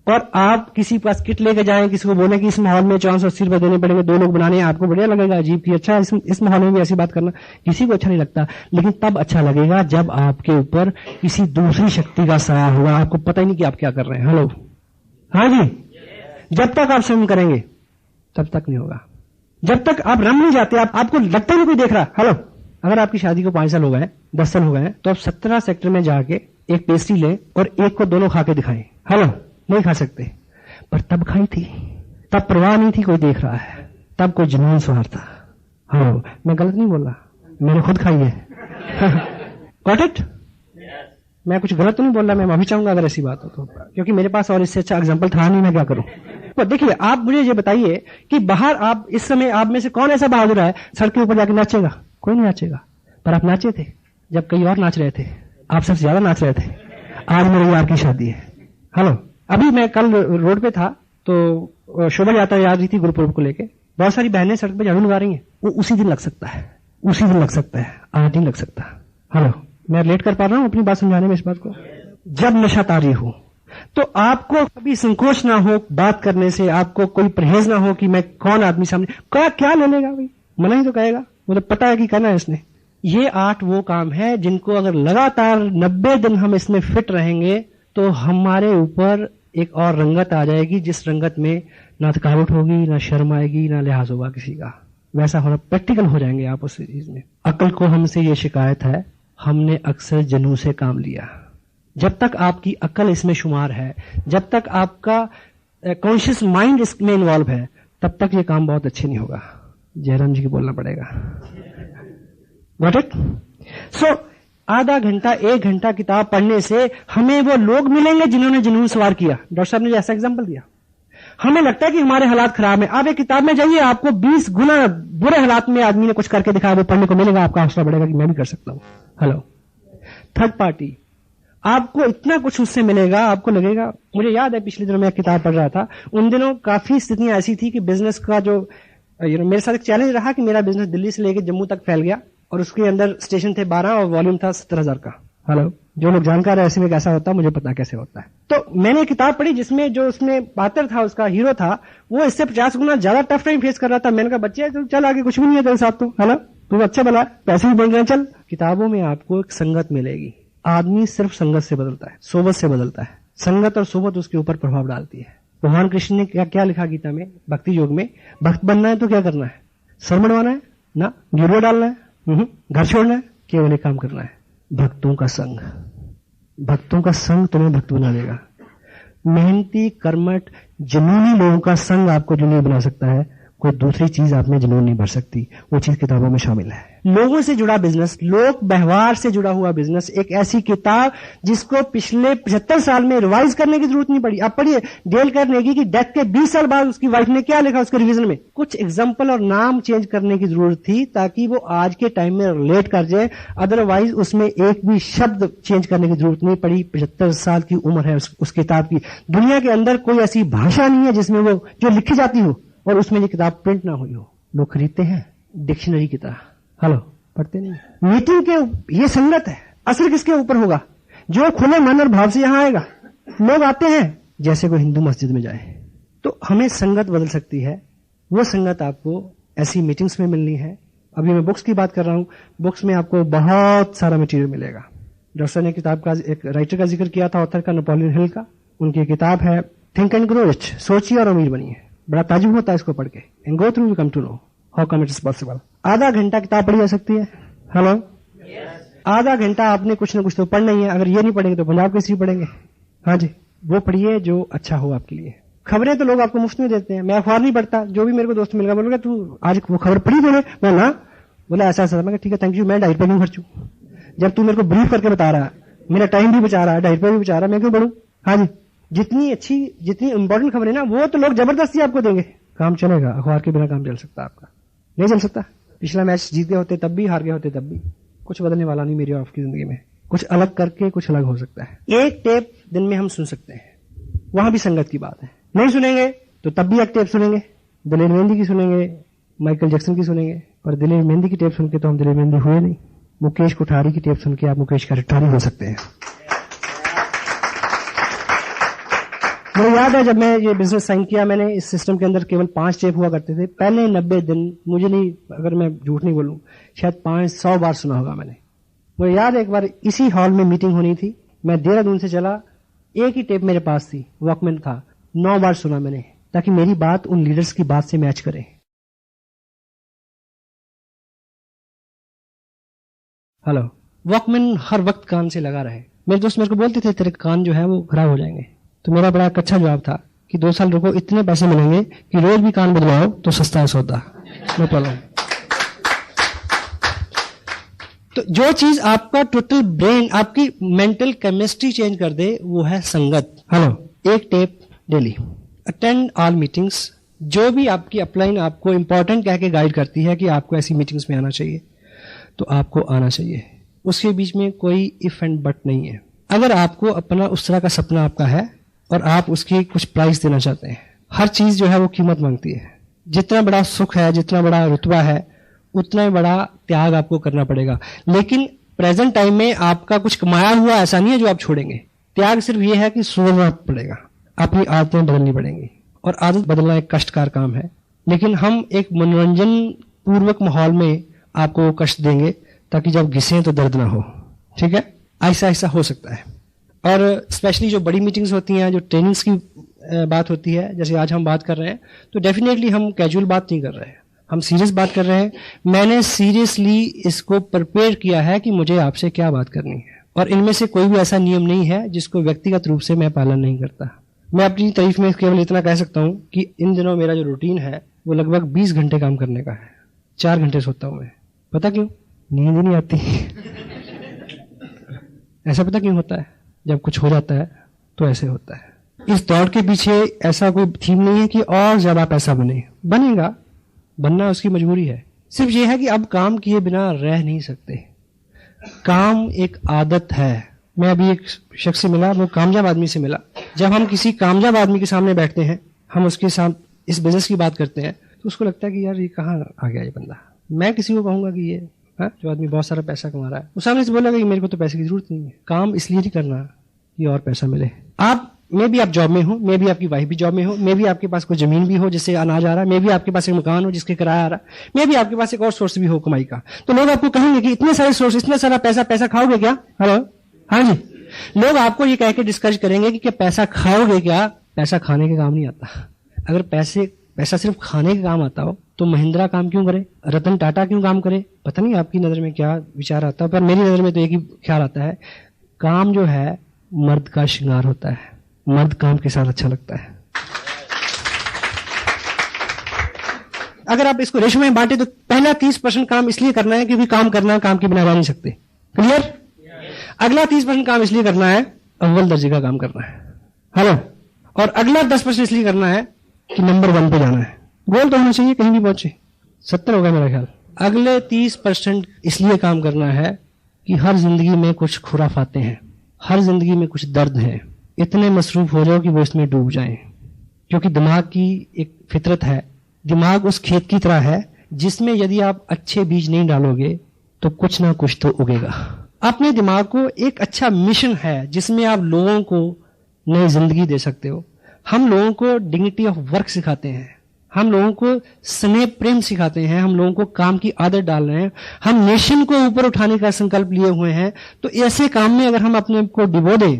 और आप किसी के पास किट लेके जाएं, किसी को बोले कि इस माहौल में 480 रुपए देने पड़ेंगे, 2 लोग बनाने हैं, आपको बढ़िया लगेगा, अजीब की अच्छा इस माहौल में भी ऐसी बात करना किसी को अच्छा नहीं लगता। लेकिन तब अच्छा लगेगा जब आपके ऊपर किसी दूसरी शक्ति का साया होगा, आपको पता ही नहीं कि आप क्या कर रहे हैं। हेलो, हाँ जी। जब तक आप स्वयं करेंगे तब तक नहीं होगा। जब तक आप रम नहीं जाते, आपको लगता नहीं कोई देख रहा। हेलो, अगर आपकी शादी को 5 साल हो गए, 10 साल हो गए, तो आप 17 सेक्टर में जाके एक पेस्ट्री लें और एक को दोनों खा के दिखाएं। हेलो, नहीं खा सकते, पर तब खाई थी, तब परवाह नहीं थी कोई देख रहा है, तब कोई जुनून सवार था। हाँ, मैं गलत नहीं बोल रहा, मैंने खुद खाई है। Got it? मैं कुछ गलत तो नहीं बोल रहा, मैं माफी चाहूंगा अगर ऐसी बात हो तो, क्योंकि मेरे पास और इससे अच्छा एग्जाम्पल था नहीं, मैं क्या करूं। तो देखिए, आप मुझे ये बताइए कि बाहर आप इस समय आप में से कौन ऐसा बहादुर है सड़क के ऊपर जाकर नाचेगा? कोई नहीं नाचेगा, पर आप नाचे थे जब कई और नाच रहे थे, आप सबसे ज्यादा नाच रहे थे। आज मेरे यार की शादी है। हेलो, अभी मैं कल रोड पे था तो शोभा यात्रा जा रही थी गुरुपुरब को लेके, बहुत सारी बहनें सड़क पे झाड़ू लगा रही हैं। वो उसी दिन लग सकता है, उसी दिन लग सकता है, आज नहीं लग सकता। हेलो, मैं रिलेट कर पा रहा हूं अपनी बात समझाने में इस बात को। जब नशा तारी हो तो आपको कभी संकोच ना हो बात करने से, आपको कोई परहेज ना हो कि मैं कौन आदमी सामने क्या ले लेगा भाई, मना ही तो कहेगा, मुझे पता है कि करना है इसने। ये 8 वो काम है जिनको अगर लगातार 90 दिन हम इसमें फिट रहेंगे तो हमारे ऊपर एक और रंगत आ जाएगी, जिस रंगत में ना थकावट होगी, ना शर्म आएगी, ना लिहाज होगा किसी का। वैसा होना, प्रैक्टिकल हो जाएंगे आप उस चीज में। अक्ल को हमसे ये शिकायत है, हमने अक्सर जनू से काम लिया। जब तक आपकी अक्ल इसमें शुमार है, जब तक आपका कॉन्शियस माइंड इसमें इन्वॉल्व है, तब तक ये काम बहुत अच्छे नहीं होगा। जयराम जी की बोलना पड़ेगा। Got it? सो आधा घंटा 1 घंटा किताब पढ़ने से हमें वो लोग मिलेंगे जिन्होंने जुनून सवार किया। डॉक्टर साहब ने ऐसा एग्जाम्पल दिया। हमें लगता है कि हमारे हालात खराब है, आप एक किताब में जाइए, आपको 20 गुना बुरे हालात में आदमी ने कुछ करके दिखाया, वो पढ़ने को मिलेगा, आपका हौसला बढ़ेगा कि मैं भी कर सकता हूं। हेलो, थर्ड पार्टी, आपको इतना कुछ उससे मिलेगा, आपको लगेगा। मुझे याद है पिछले दिनों मैं एक किताब पढ़ रहा था, उन दिनों काफी स्थितियां ऐसी थी कि बिजनेस का जो मेरे साथ एक चैलेंज रहा कि मेरा बिजनेस दिल्ली से लेकर जम्मू तक फैल गया और उसके अंदर स्टेशन थे 12 और वॉल्यूम था 70,000 का। हेलो, जो लोग जानकार है ऐसे में कैसा होता है मुझे पता कैसे होता है। तो मैंने एक किताब पढ़ी जिसमें जो उसमें पात्र था, उसका हीरो था, वो इससे 50 गुना ज्यादा टफ टाइम फेस कर रहा था। मैंने कहा बच्चे तो चल आगे, कुछ भी नहीं है तेरे साथ, तो हेलो तू अच्छा भला, पैसे भी बन गए, चल। किताबों में आपको एक संगत मिलेगी। आदमी सिर्फ संगत से बदलता है, सोबत से बदलता है। संगत और सोबत उसके ऊपर प्रभाव डालती है। भगवान कृष्ण ने क्या लिखा गीता में, भक्ति योग में, भक्त बनना है तो क्या करना है? सर मडवाना है ना, गिरवा डालना है, घर छोड़ना है, केवल एक काम करना है, भक्तों का संग। भक्तों का संग तुम्हें भक्त बना देगा। मेहनती, कर्मठ, जुनूनी लोगों का संग आपको जुनूनी बना सकता है, कोई दूसरी चीज आप में जुनून नहीं भर सकती। वो चीज किताबों में शामिल है। लोगों से जुड़ा बिजनेस, लोक व्यवहार से जुड़ा हुआ बिजनेस, एक ऐसी किताब जिसको पिछले 75 साल में रिवाइज करने की जरूरत नहीं पड़ी। आप पढ़िए डेल कार्नेगी की डेथ के 20 साल बाद उसकी वाइफ ने क्या लिखा उसके रिवीजन में, कुछ एग्जाम्पल और नाम चेंज करने की जरूरत थी ताकि वो आज के टाइम में रिलेट कर जाए। अदरवाइज उसमें एक भी शब्द चेंज करने की जरूरत नहीं पड़ी। 75 साल की उम्र है उस किताब की। दुनिया के अंदर कोई ऐसी भाषा नहीं है जिसमें वो जो लिखी जाती हो और उसमें ये किताब प्रिंट ना हुई हो। लोग खरीदते हैं डिक्शनरी की तरह, हेलो पढ़ते नहीं। मीटिंग के ये संगत है, असर किसके ऊपर होगा? जो खुले मन और भाव से यहां आएगा। लोग आते हैं जैसे कोई हिंदू मस्जिद में जाए। तो हमें संगत बदल सकती है। वो संगत आपको ऐसी मीटिंग्स में मिलनी है। अभी मैं बुक्स की बात कर रहा हूं, बुक्स में आपको बहुत सारा मटेरियल मिलेगा। डॉक्टर ने किताब का एक राइटर का जिक्र किया था, ऑथर का, नेपोलियन हिल का। उनकी किताब है थिंक एंड ग्रो रिच, सोचिए और अमीर बनिए। बड़ा ताजुब होता है इसको पढ़ के। And go through you come to know how come it is possible. आधा घंटा किताब पढ़ी जा सकती है। हेलो, आधा घंटा आपने कुछ ना कुछ तो पढ़ना ही है। अगर ये नहीं पढ़ेंगे तो पंजाब केसरी पढ़ेंगे। हाँ जी, वो पढ़िए जो अच्छा हो आपके लिए। खबरें तो लोग आपको मुफ्त में देते हैं। मैं अखबार नहीं पढ़ता, जो भी मेरे को दोस्त मिल गया बोलोगे तू आज वो खबर पढ़ी तूने? मैं ना बोला ऐसा ऐसा। मैं ठीक है थैंक यू, मैं डाइट पे क्यों खर्चूं? जब तू मेरे को ब्रीफ करके बता रहा है, मेरा टाइम भी बचा रहा है, डाइट पे भी बचा रहा है, मैं क्यों बढ़ूं? हाँ जी, जितनी अच्छी जितनी इंपॉर्टेंट खबरें ना वो तो लोग जबरदस्ती आपको देंगे। काम चलेगा, अखबार के बिना काम चल सकता है आपका? नहीं चल सकता। पिछला मैच जीत गए होते तब भी, हार गए होते तब भी, कुछ बदलने वाला नहीं मेरी और आपकी जिंदगी में। कुछ अलग करके कुछ अलग हो सकता है। एक टेप दिन में हम सुन सकते हैं, वहां भी संगत की बात है। नहीं सुनेंगे तो तब भी एक टेप सुनेंगे। दिलेर मेहंदी की सुनेंगे, माइकल जैक्सन की सुनेंगे, पर दिलेर मेहंदी की टेप सुन के तो हम दिलेर मेहंदी हुए नहीं। मुकेश कोठारी की टेप सुन के आप मुकेश कटारी हो सकते हैं। मुझे याद है जब मैं ये बिजनेस साइन किया, मैंने इस सिस्टम के अंदर केवल 5 स्टेप हुआ करते थे। पहले 90 दिन, मुझे नहीं, अगर मैं झूठ नहीं बोलूं, शायद 500 बार सुना होगा मैंने। मुझे याद है एक बार इसी हॉल में मीटिंग होनी थी, मैं देहरादून से चला, एक ही टेप मेरे पास थी, वॉकमैन था, 9 बार सुना मैंने, ताकि मेरी बात उन लीडर्स की बात से मैच करे। हेलो, वॉकमैन हर वक्त कान से लगा रहे। मेरे दोस्त मेरे को बोलते थे तेरे कान जो है वो खराब हो जाएंगे, तो मेरा बड़ा अच्छा जवाब था कि 2 साल रुको, इतने पैसे मिलेंगे कि रोज भी कान बदलाओ तो सस्ता है सौदा, नो प्रॉब्लम। तो जो चीज आपका टोटल ब्रेन, आपकी मेंटल केमिस्ट्री चेंज कर दे, वो है संगत। हेलो, एक tape daily, attend all meetings. जो भी आपकी अपलाइन आपको इंपॉर्टेंट कह के गाइड करती है कि आपको ऐसी मीटिंग्स में आना चाहिए, तो आपको आना चाहिए। उसके बीच में कोई इफ एंड बट नहीं है। अगर आपको अपना उस तरह का सपना आपका है और आप उसकी कुछ प्राइस देना चाहते हैं, हर चीज जो है वो कीमत मांगती है। जितना बड़ा सुख है, जितना बड़ा रुतबा है, उतना ही बड़ा त्याग आपको करना पड़ेगा। लेकिन प्रेजेंट टाइम में आपका कुछ कमाया हुआ ऐसा नहीं है जो आप छोड़ेंगे। त्याग सिर्फ ये है कि सुधरना पड़ेगा, अपनी आदतें बदलनी पड़ेंगी, और आदत बदलना एक कष्टकार काम है। लेकिन हम एक मनोरंजन पूर्वक माहौल में आपको वो कष्ट देंगे ताकि जब घिसें तो दर्द ना हो। ठीक है, ऐसा ऐसा हो सकता है। और स्पेशली जो बड़ी मीटिंग्स होती हैं, जो ट्रेनिंग्स की बात होती है, जैसे आज हम बात कर रहे हैं, तो डेफिनेटली हम कैजुअल बात नहीं कर रहे हैं, हम सीरियस बात कर रहे हैं। मैंने सीरियसली इसको प्रिपेयर किया है कि मुझे आपसे क्या बात करनी है, और इनमें से कोई भी ऐसा नियम नहीं है जिसको व्यक्तिगत रूप से मैं पालन नहीं करता। मैं अपनी तारीफ में केवल इतना कह सकता हूं कि इन दिनों मेरा जो रूटीन है वो लगभग 20 घंटे काम करने का है। 4 घंटे सोता हूं मैं। पता क्यों? नींद ही नहीं आती। ऐसा पता क्यों होता है? जब कुछ हो जाता है तो ऐसे होता है। इस दौड़ के पीछे ऐसा कोई थीम नहीं है कि और ज्यादा पैसा बने, बनेगा, बनना उसकी मजबूरी है। सिर्फ ये है कि अब काम किए बिना रह नहीं सकते। काम एक आदत है। मैं अभी एक शख्स से मिला, वो कामयाब आदमी से मिला। जब हम किसी कामयाब आदमी के सामने बैठते हैं, हम उसके साथ इस बिजनेस की बात करते हैं, तो उसको लगता है कि यार ये कहाँ आ गया ये बंदा। मैं किसी को कहूंगा कि ये जो आदमी बहुत सारा पैसा कमा रहा है, वो सामने से बोलेगा कि मेरे को तो पैसे की जरूरत नहीं है, काम इसलिए नहीं करना कि और पैसा मिले। आप मैं भी आप जॉब में हो, मैं भी आपकी वाइफ भी जॉब में हो, मैं भी आपके पास कोई जमीन भी हो जिससे अनाज आ रहा है, मैं भी आपके पास एक मकान हो जिसके किराया आ रहा है, मैं भी आपके पास एक और सोर्स भी हो कमाई का। तो लोग आपको कहेंगे कि इतने सारे सोर्स, इतना सारा पैसा खाओगे क्या? हेलो, हाँ जी, लोग आपको ये कह के डिस्कस करेंगे कि पैसा खाओगे क्या? पैसा खाने के काम नहीं आता। अगर पैसा सिर्फ खाने के काम आता हो तो महिंद्रा काम क्यों करे, रतन टाटा क्यों काम करे? पता नहीं आपकी नजर में क्या विचार आता है, पर मेरी नजर में तो एक ही ख्याल आता है, काम जो है मर्द का श्रृंगार होता है, मर्द काम के साथ अच्छा लगता है। अगर आप इसको रेशो में बांटे तो पहला 30% काम इसलिए करना है क्योंकि काम करना, काम के बिना रह नहीं सकते। क्लियर? अगला 30% काम इसलिए करना है, अव्वल दर्जे का काम करना है। हेलो, और अगला 10% इसलिए करना है कि नंबर 1 पे जाना है। गोल तो होना चाहिए, कहीं भी पहुंचे। 70 हो गया मेरा ख्याल। अगले 30% इसलिए काम करना है कि हर जिंदगी में कुछ खुराफाते हैं, हर जिंदगी में कुछ दर्द है, इतने मसरूफ हो जाओ कि वो इसमें डूब जाएं। क्योंकि दिमाग की एक फितरत है, दिमाग उस खेत की तरह है जिसमें यदि आप अच्छे बीज नहीं डालोगे तो कुछ ना कुछ तो उगेगा। अपने दिमाग को एक अच्छा मिशन है जिसमें आप लोगों को नई जिंदगी दे सकते हो। हम लोगों को डिग्निटी ऑफ वर्क सिखाते हैं, हम लोगों को स्नेह प्रेम सिखाते हैं, हम लोगों को काम की आदत डाल रहे हैं, हम नेशन को ऊपर उठाने का संकल्प लिए हुए हैं। तो ऐसे काम में अगर हम अपने को डिबो दें,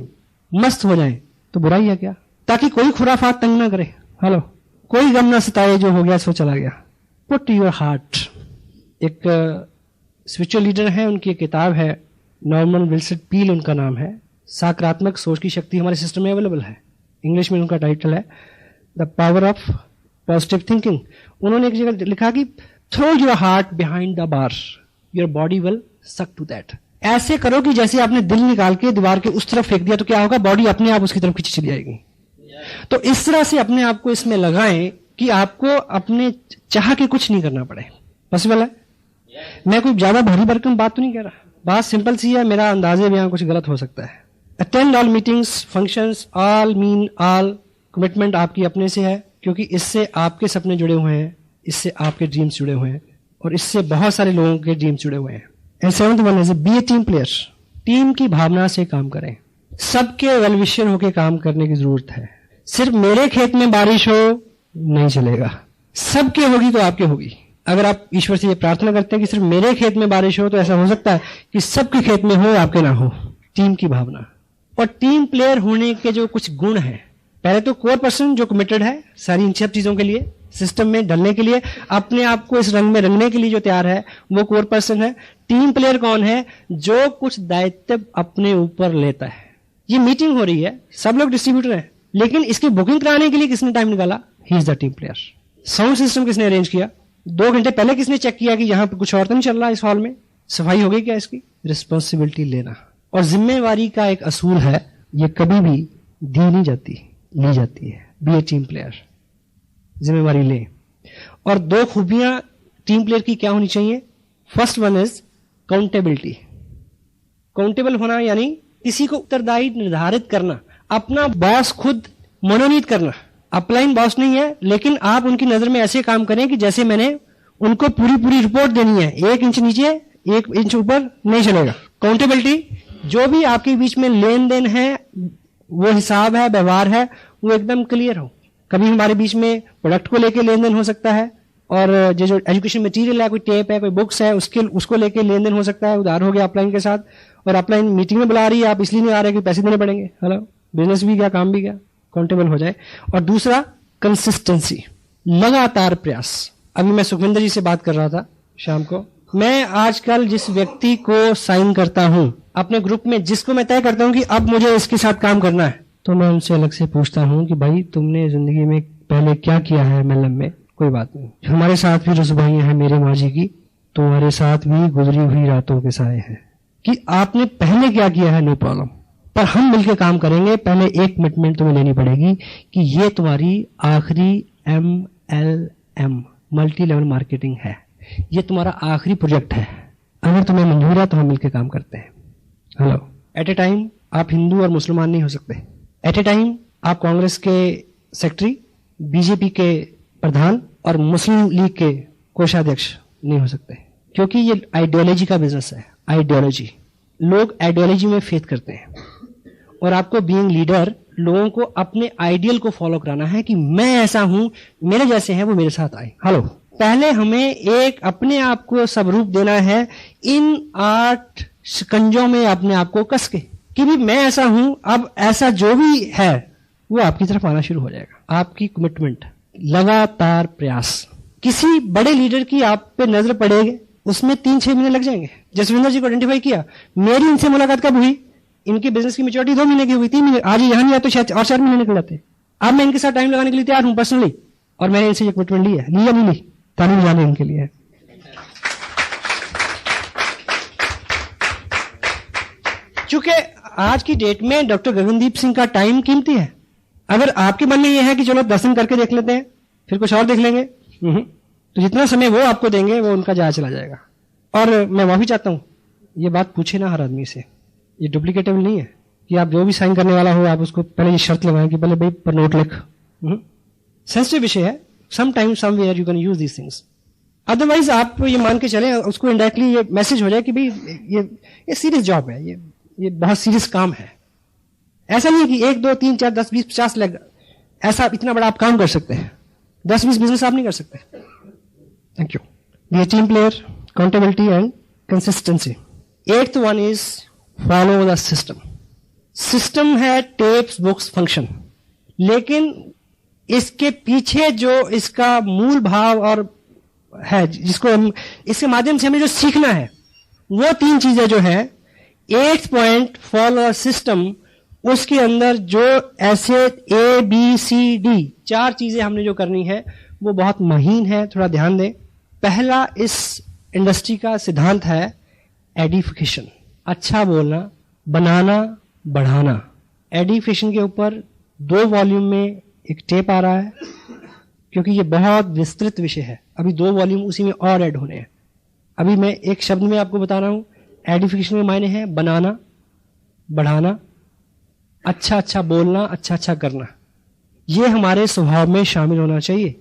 मस्त हो जाएं, तो बुराई है क्या? ताकि कोई खुराफात तंग ना करे। हेलो, कोई गम ना सताए, जो हो गया सो चला गया। Put your heart. एक स्पिरिचुअल लीडर है, उनकी एक किताब है, नॉर्मन विल्सन पील उनका नाम है, सकारात्मक सोच की शक्ति हमारे सिस्टम में अवेलेबल है। इंग्लिश में उनका टाइटल है the power of positive thinking. उन्होंने एक जगह लिखा कि throw your heart behind the bar, your body will suck to that. ऐसे करो कि जैसे आपने दिल निकाल के दीवार के उस तरफ फेंक दिया तो क्या होगा, बॉडी अपने आप उसकी तरफ खींची चली जाएगी। तो इस तरह से अपने आप को इसमें लगाएं कि आपको अपने चाह के कुछ नहीं करना पड़े। पॉसिबल है? मैं कोई ज्यादा भारी भरकम बात तो नहीं कह रहा, बात सिंपल सी है, मेरा अंदाजे में कुछ गलत हो सकता है। Attend all meetings, functions, all mean all. Commitment आपकी अपने से है, क्योंकि इससे आपके सपने जुड़े हुए हैं, इससे आपके ड्रीम्स जुड़े हुए हैं, और इससे बहुत सारे लोगों के ड्रीम्स जुड़े हुए हैं। And 7th one is be a team player. Team की भावना से काम करें, सबके वेल विशर होकर काम करने की जरूरत है, सिर्फ मेरे खेत में बारिश हो नहीं चलेगा, सबके होगी तो आपके होगी। अगर आप ईश्वर से ये प्रार्थना करते हैं कि सिर्फ मेरे खेत में बारिश हो, तो ऐसा हो सकता है कि सबके खेत में हो, आपके ना हो। टीम की भावना और टीम प्लेयर होने के जो कुछ गुण हैं, पहले तो कोर पर्सन जो कमिटेड है सारी इन सब चीजों के लिए, सिस्टम में ढलने के लिए, अपने आप को इस रंग में रंगने के लिए जो तैयार है, वो कोर पर्सन है। टीम प्लेयर कौन है? जो कुछ दायित्व अपने ऊपर लेता है। ये मीटिंग हो रही है, सब लोग डिस्ट्रीब्यूटर हैं, लेकिन इसकी बुकिंग कराने के लिए किसने टाइम निकाला? He is the team player. Sound system किसने अरेंज किया? 2 घंटे पहले किसने चेक किया कि यहां पर कुछ और तो नहीं चल रहा, इस हॉल में सफाई हो गई क्या? इसकी रिस्पॉन्सिबिलिटी लेना और जिम्मेवारी का एक असूल है, ये कभी भी दी नहीं जाती, ली जाती है। बी ए टीम प्लेयर, जिम्मेवारी ले। और 2 खूबियां टीम प्लेयर की क्या होनी चाहिए? First one is accountability. Countable होना यानी किसी को उत्तरदायी निर्धारित करना, अपना बॉस खुद मनोनीत करना। अपलाइन बॉस नहीं है, लेकिन आप उनकी नजर में ऐसे काम करें कि जैसे मैंने उनको पूरी रिपोर्ट देनी है, 1 इंच नीचे 1 इंच ऊपर नहीं चलेगा। काउंटेबिलिटी, जो भी आपके बीच में लेन देन है, वो हिसाब है, व्यवहार है, वो एकदम क्लियर हो। कभी हमारे बीच में प्रोडक्ट को लेके लेन देन हो सकता है, और जो एजुकेशन मटेरियल है, कोई टेप है, कोई बुक्स है, उसको लेके लेन देन हो सकता है। उधार हो गया अपलाइन के साथ, और अपलाइन मीटिंग में बुला रही है, आप इसलिए नहीं आ रहे कि पैसे देने पड़ेंगे। हेलो, बिजनेस भी गया, काम भी गया, काउंटेबल हो जाए। और दूसरा कंसिस्टेंसी, लगातार प्रयास। अभी मैं सुखविंदर जी से बात कर रहा था शाम को। मैं आजकल जिस व्यक्ति को साइन करता हूं अपने ग्रुप में, जिसको मैं तय करता हूं कि अब मुझे इसके साथ काम करना है, तो मैं उनसे अलग से पूछता हूं कि भाई तुमने जिंदगी में पहले क्या किया है मलम में? कोई बात नहीं, हमारे साथ भी रसुभाइयां हैं मेरे माँ जी की, तुम्हारे साथ भी गुजरी हुई रातों के साए हैं। कि आपने पहले क्या किया है, नो प्रॉब्लम, पर हम मिलकर काम करेंगे। पहले एक कमिटमेंट तुम्हें लेनी पड़ेगी कि ये तुम्हारी आखिरी MLM मल्टी लेवल मार्केटिंग है, ये तुम्हारा आखिरी प्रोजेक्ट है। अगर तुम्हें मंजूर है तो हम मिलकर काम करते हैं। हेलो, एट ए टाइम आप हिंदू और मुसलमान नहीं हो सकते। एट ए टाइम आप कांग्रेस के सेक्रेटरी, बीजेपी के प्रधान और मुस्लिम लीग के कोषाध्यक्ष नहीं हो सकते, क्योंकि ये आइडियोलॉजी का बिजनेस है। आइडियोलॉजी, लोग आइडियोलॉजी में फेथ करते हैं, और आपको बीइंग लीडर लोगों को अपने आइडियल को फॉलो कराना है कि मैं ऐसा हूं, मेरे जैसे हैं वो मेरे साथ आए। हेलो, पहले हमें एक अपने आप को स्वरूप देना है, इन 8 शिकंजों में अपने आप को कस के कि भी मैं ऐसा हूं। अब ऐसा जो भी है वो आपकी तरफ आना शुरू हो जाएगा। आपकी कमिटमेंट, लगातार प्रयास। किसी बड़े लीडर की आप पे नजर पड़ेगी, उसमें 3-6 महीने लग जाएंगे। जसविंदर जी को आइडेंटिफाई किया, मेरी इनसे मुलाकात कब हुई? इनकी बिजनेस की मैच्योरिटी 2 महीने की हुई, 3 महीने। आज यहां नहीं आते, शायद और 4 महीने निकल जाते। अब मैं इनके साथ टाइम लगाने के लिए तैयार हूं पर्सनली, और मैंने इनसे ये कमिटमेंट ली है। लिया नहीं ली, तारीफ जाने इनके लिए। चूंकि आज की डेट में डॉक्टर गगनदीप सिंह का टाइम कीमती है। अगर आपके मन में यह है कि चलो दर्शन करके देख लेते हैं, फिर कुछ और देख लेंगे, तो जितना समय वो आपको देंगे वो उनका जाया चला जाएगा। और मैं माफी चाहता हूं, ये बात पूछे ना हर आदमी से, ये डुप्लीकेटेबल नहीं है कि आप जो भी साइन करने वाला हो आप उसको पहले ये शर्त लगाएं कि पहले भाई पर नोट लिख। सेंसिटिव विषय है, some time somewhere you can use these things. Otherwise आप ये मान के चलें, उसको इनडायरेक्टली ये मैसेज हो जाए कि भाई ये सीरियस जॉब है, ये बहुत सीरियस काम है। ऐसा नहीं है कि 1, 2, 3, 4, 10, 20, 50 लग, ऐसा इतना बड़ा आप काम कर सकते हैं। 10-20 बिजनेस आप नहीं कर सकते। Thank you. Be a team player, accountability and consistency. 8th one is follow the system. System है टेप्स, बुक्स, फंक्शन, लेकिन इसके पीछे जो इसका मूल भाव और है, जिसको हम इसके माध्यम से हमें जो सीखना है, वो 3 चीजें जो है। 8th पॉइंट, फॉलो सिस्टम, उसके अंदर जो ऐसे ABCD 4 चीजें हमने जो करनी है वो बहुत महीन है, थोड़ा ध्यान दें। पहला इस इंडस्ट्री का सिद्धांत है एडिफिकेशन, अच्छा बोलना, बनाना, बढ़ाना। एडिफिकेशन के ऊपर 2 वॉल्यूम में एक टेप आ रहा है, क्योंकि ये बहुत विस्तृत विषय है। अभी 2 वॉल्यूम उसी में और ऐड होने हैं। अभी मैं एक शब्द में आपको बता रहा हूं, एडिफिकेशन के मायने हैं बनाना, बढ़ाना, अच्छा बोलना, अच्छा करना। ये हमारे स्वभाव में शामिल होना चाहिए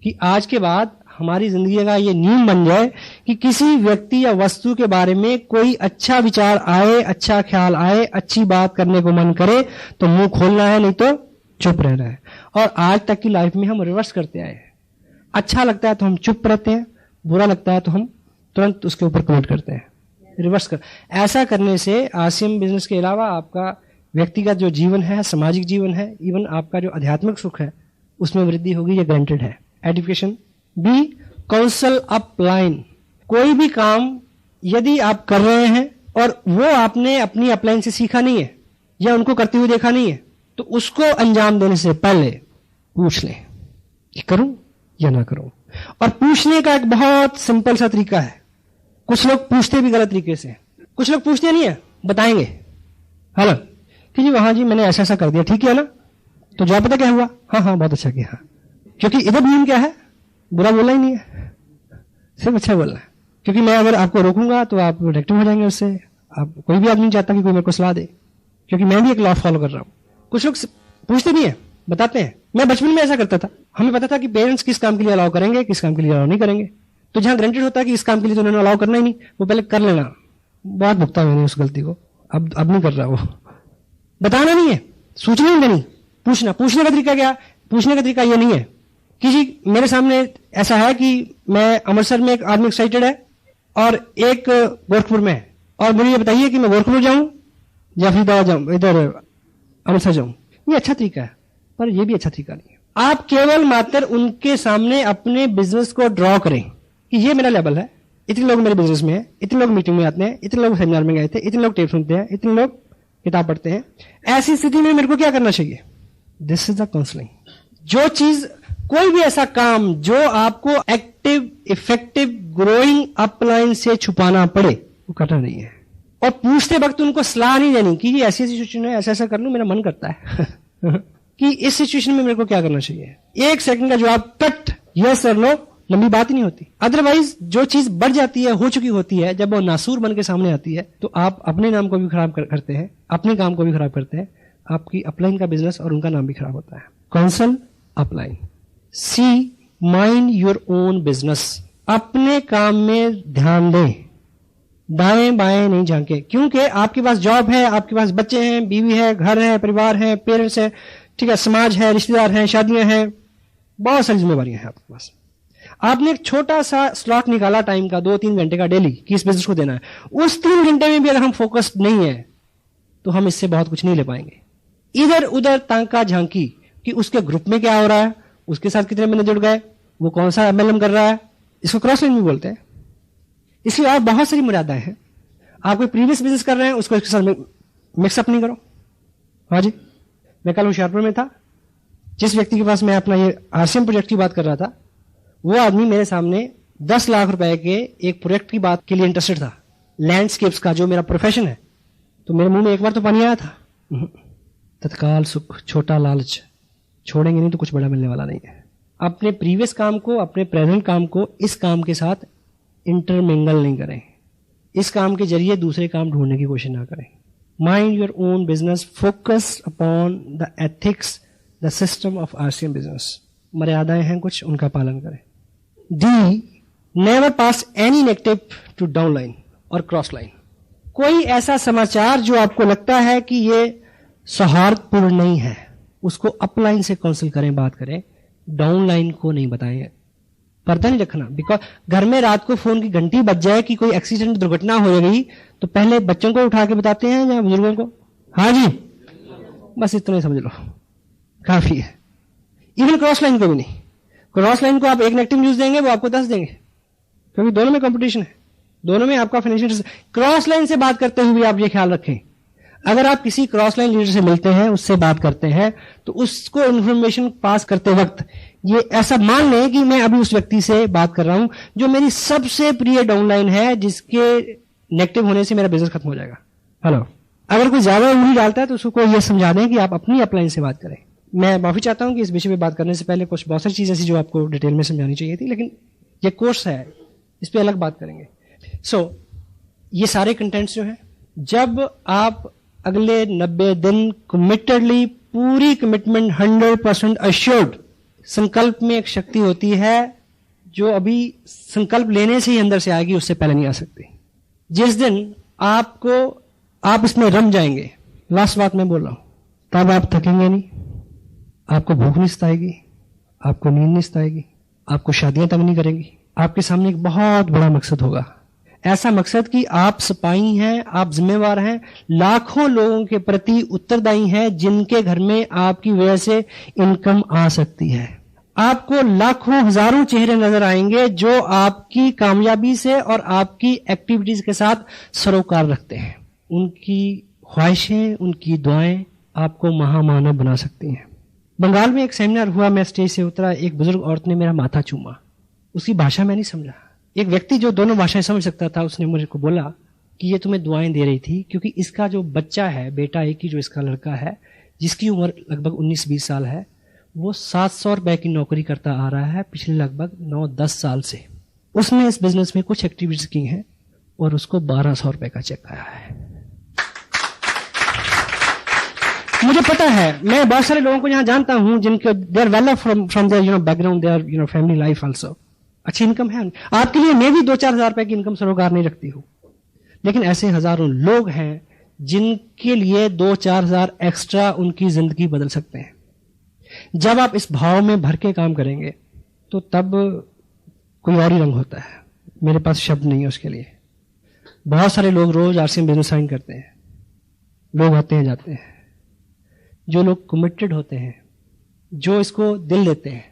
कि आज के बाद हमारी जिंदगी का ये नियम बन जाए कि किसी व्यक्ति या वस्तु के बारे में कोई अच्छा विचार आए, अच्छा ख्याल आए, अच्छी बात करने को मन करे तो मुंह खोलना है, नहीं तो चुप रहना है। और आज तक की लाइफ में हम रिवर्स करते आए हैं। अच्छा लगता है तो हम चुप रहते हैं, बुरा लगता है तो हम तुरंत उसके ऊपर कमेंट करते हैं, रिवर्स कर। ऐसा करने से आरसीएम बिजनेस के अलावा आपका व्यक्तिगत जो जीवन है, सामाजिक जीवन है, इवन आपका जो आध्यात्मिक सुख है, उसमें वृद्धि होगी, ये गारंटेड है। Edification. B, counsel upline. कोई भी काम यदि आप कर रहे हैं और वो आपने अपनी अपलाइन से सीखा नहीं है या उनको करते हुए देखा नहीं है, तो उसको अंजाम देने से पहले पूछ लें कि करूं या ना करूं। और पूछने का एक बहुत सिंपल सा तरीका है। कुछ लोग पूछते भी गलत तरीके से, कुछ लोग पूछते नहीं है, बताएंगे हेलो कि जी वहां जी मैंने ऐसा ऐसा कर दिया, ठीक है ना, तो जवाब पता क्या हुआ, हाँ हाँ बहुत अच्छा किया। क्योंकि इधर नियम क्या है, बुरा बोलना ही नहीं है, सिर्फ अच्छा बोलना है। क्योंकि मैं अगर आपको रोकूंगा तो आप प्रोडक्टिव हो जाएंगे उससे। आप कोई भी आदमी नहीं चाहता कि कोई मेरे को सलाह दे, क्योंकि मैं भी एक लॉ फॉलो कर रहा हूं। कुछ लोग पूछते भी हैं, बताते हैं। मैं बचपन में ऐसा करता था, हमें पता था कि पेरेंट्स किस काम के लिए अलाउ करेंगे, किस काम के लिए अलाउ नहीं करेंगे। तो जहां ग्रांटेड होता है कि इस काम के लिए तो उन्होंने अलाउ करना ही नहीं, वो पहले कर लेना। बहुत भुगता मैंने उस गलती को, अब नहीं कर रहा। वो बताना नहीं है, सूचना नहीं देनी, पूछना। पूछने का तरीका क्या, पूछने का तरीका ये नहीं है कि जी मेरे सामने ऐसा है कि मैं अमृतसर में एक आदमी एक्साइटेड है और एक गोरखपुर में है, और मुझे ये बताइए कि मैं गोरखपुर जाऊं या फिर जाऊं, इधर अमृतसर जाऊं। ये अच्छा तरीका है, पर ये भी अच्छा तरीका नहीं है। आप केवल मात्र उनके सामने अपने बिजनेस को ड्रॉ करें कि ये मेरा लेवल है, इतने लोग मेरे बिजनेस में है, इतने लोग मीटिंग में आते हैं, इतने लोग सेमिनार में गए थे, इतने लोग टेप सुनते हैं, इतने लोग किताब पढ़ते हैं। ऐसी स्थिति में मेरे को क्या करना चाहिए, दिस इज द काउंसलिंग। जो चीज, कोई भी ऐसा काम जो आपको एक्टिव, इफेक्टिव, ग्रोइंग अपलाइन से छुपाना पड़े, वो करना नहीं है। और पूछते वक्त उनको सलाह नहीं देनी कि ऐसी ऐसी सिचुएशन है, ऐसा ऐसा कर लूं, मेरा मन करता है कि इस सिचुएशन में मेरे को क्या करना चाहिए। एक सेकंड का जवाब कट, यस और नो, लंबी बात ही नहीं होती। अदरवाइज जो चीज बढ़ जाती है, हो चुकी होती है, जब वो नासूर बन के सामने आती है, तो आप अपने नाम को भी खराब करते हैं, अपने काम को भी खराब करते हैं, आपकी अपलाइन का बिजनेस और उनका नाम भी खराब होता है। Counsel upline. C, mind your own business. अपने काम में ध्यान दें, दाएं बाएं नहीं झांके। क्योंकि आपके पास जॉब है, आपके पास बच्चे हैं, बीवी है, घर है, परिवार है, पेरेंट्स है, ठीक है, समाज है, रिश्तेदार हैं, शादियां हैं, बहुत सारी जिम्मेवारियां हैं आपके पास। आपने एक छोटा सा स्लॉट निकाला टाइम का, 2-3 घंटे का डेली, कि इस बिजनेस को देना है। उस 3 घंटे में भी अगर हम फोकस्ड नहीं है तो हम इससे बहुत कुछ नहीं ले पाएंगे। इधर उधर तांका झांकी कि उसके ग्रुप में क्या हो रहा है, उसके साथ कितने बंदे जुड़ गए, वो कौन सा एमएलएम कर रहा है, इसको क्रॉस लाइन भी बोलते हैं। इसलिए और बहुत सारी मर्यादाएं हैं। आप कोई प्रीवियस बिजनेस कर रहे हैं, उसको इसके साथ मिक्सअप नहीं करो। हाँ जी, मैं कल होशियारपुर में था, जिस व्यक्ति के पास मैं अपना ये आरसीएम प्रोजेक्ट की बात कर रहा था, वो आदमी मेरे सामने 10 लाख रुपए के एक प्रोजेक्ट की बात के लिए इंटरेस्टेड था, लैंडस्केप्स का, जो मेरा प्रोफेशन है। तो मेरे मुंह में एक बार तो पानी आया था। तत्काल सुख, छोटा लालच, छोड़ेंगे नहीं तो कुछ बड़ा मिलने वाला नहीं है। अपने प्रीवियस काम को, अपने प्रेजेंट काम को इस काम के साथ इंटरमिंगल नहीं करें। इस काम के जरिए दूसरे काम ढूंढने की कोशिश ना करें। Mind your own business, focus upon the ethics, the system of RCM business. मर्यादाएं हैं कुछ, उनका पालन करें। डी, never pass any negative to down line और क्रॉस लाइन। कोई ऐसा समाचार जो आपको लगता है कि ये सौहार्दपूर्ण नहीं है, उसको अपलाइन से काउंसिल करें, बात करें, डाउन लाइन को नहीं बताएं। पर्दा नहीं रखना। बिकॉज घर में रात को फोन की घंटी बज जाए कि कोई एक्सीडेंट, दुर्घटना हो गई, तो पहले बच्चों को उठा के बताते हैं या बुजुर्गों को? हाँ जी, बस इतना ही समझ लो, काफी है। इवन क्रॉस लाइन को भी नहीं। क्रॉस लाइन को आप एक नेगेटिव न्यूज देंगे, वो आपको 10 देंगे, क्योंकि दोनों में कंपटीशन है, दोनों में आपका फाइनेंशियल। क्रॉस लाइन से बात करते हुए आप ये ख्याल रखें, अगर आप किसी क्रॉस लाइन लीडर से मिलते हैं, उससे बात करते हैं, तो उसको इंफॉर्मेशन पास करते वक्त ये ऐसा मान लें कि मैं अभी उस व्यक्ति से बात कर रहा हूं जो मेरी सबसे प्रिय डाउनलाइन है, जिसके नेगेटिव होने से मेरा बिजनेस खत्म हो जाएगा। हेलो, अगर कोई ज्यादा उंगली डालता है तो उसको यह समझा दें कि आप अपनी अपलाइन से बात करें। मैं माफी चाहता हूं कि इस विषय पे बात करने से पहले कुछ बहुत सारी चीजें ऐसी जो आपको डिटेल में समझानी चाहिए थी, लेकिन ये कोर्स है, इस पे अलग बात करेंगे। ये सारे कंटेंट्स जो हैं, जब आप अगले 90 दिन कमिटेडली, पूरी कमिटमेंट, 100% अश्योर्ड, संकल्प में एक शक्ति होती है जो अभी संकल्प लेने से ही अंदर से आएगी, उससे पहले नहीं आ सकती। जिस दिन आप इसमें रम जाएंगे, लास्ट बात मैं बोल रहा हूं, तब आप थकेंगे नहीं, आपको भूख नहीं सताएगी, आपको नींद नहीं सताएगी, आपको शादियां तंग नहीं करेंगी। आपके सामने एक बहुत बड़ा मकसद होगा, ऐसा मकसद कि आप सिपाही हैं, आप जिम्मेवार हैं, लाखों लोगों के प्रति उत्तरदायी हैं, जिनके घर में आपकी वजह से इनकम आ सकती है। आपको लाखों हजारों चेहरे नजर आएंगे जो आपकी कामयाबी से और आपकी एक्टिविटीज के साथ सरोकार रखते हैं। उनकी ख्वाहिशें, उनकी दुआएं आपको महामानव बना सकती हैं। बंगाल में एक सेमिनार हुआ, मैं स्टेज से उतरा, एक बुजुर्ग औरत ने मेरा माथा चूमा। उसकी भाषा मैं नहीं समझा। एक व्यक्ति जो दोनों भाषाएं समझ सकता था, उसने मुझे को बोला कि ये तुम्हें दुआएं दे रही थी क्योंकि इसका जो बच्चा है, बेटा एक ही जो इसका लड़का है, जिसकी उम्र लगभग 19-20 साल है, वो 700 रुपए की नौकरी करता आ रहा है पिछले लगभग 9-10 साल से। उसने इस बिजनेस में कुछ एक्टिविटीज की हैं और उसको 1200 रुपए का चेक आया है। मुझे पता है, मैं बहुत सारे लोगों को यहां जानता हूं जिनके they are well from their background, their family life also, अच्छी इनकम है। आपके लिए मैं भी 2-4 हजार रुपए की इनकम सरोकार नहीं रखती हूं, लेकिन ऐसे हजारों लोग हैं जिनके लिए 2-4 हजार एक्स्ट्रा उनकी जिंदगी बदल सकते हैं। जब आप इस भाव में भर के काम करेंगे तो तब कोई और ही रंग होता है। मेरे पास शब्द नहीं है उसके लिए। बहुत सारे लोग रोज आरसीएम बिजनेस साइन करते हैं, लोग आते हैं जाते हैं। जो लोग कमिटेड होते हैं, जो इसको दिल देते हैं,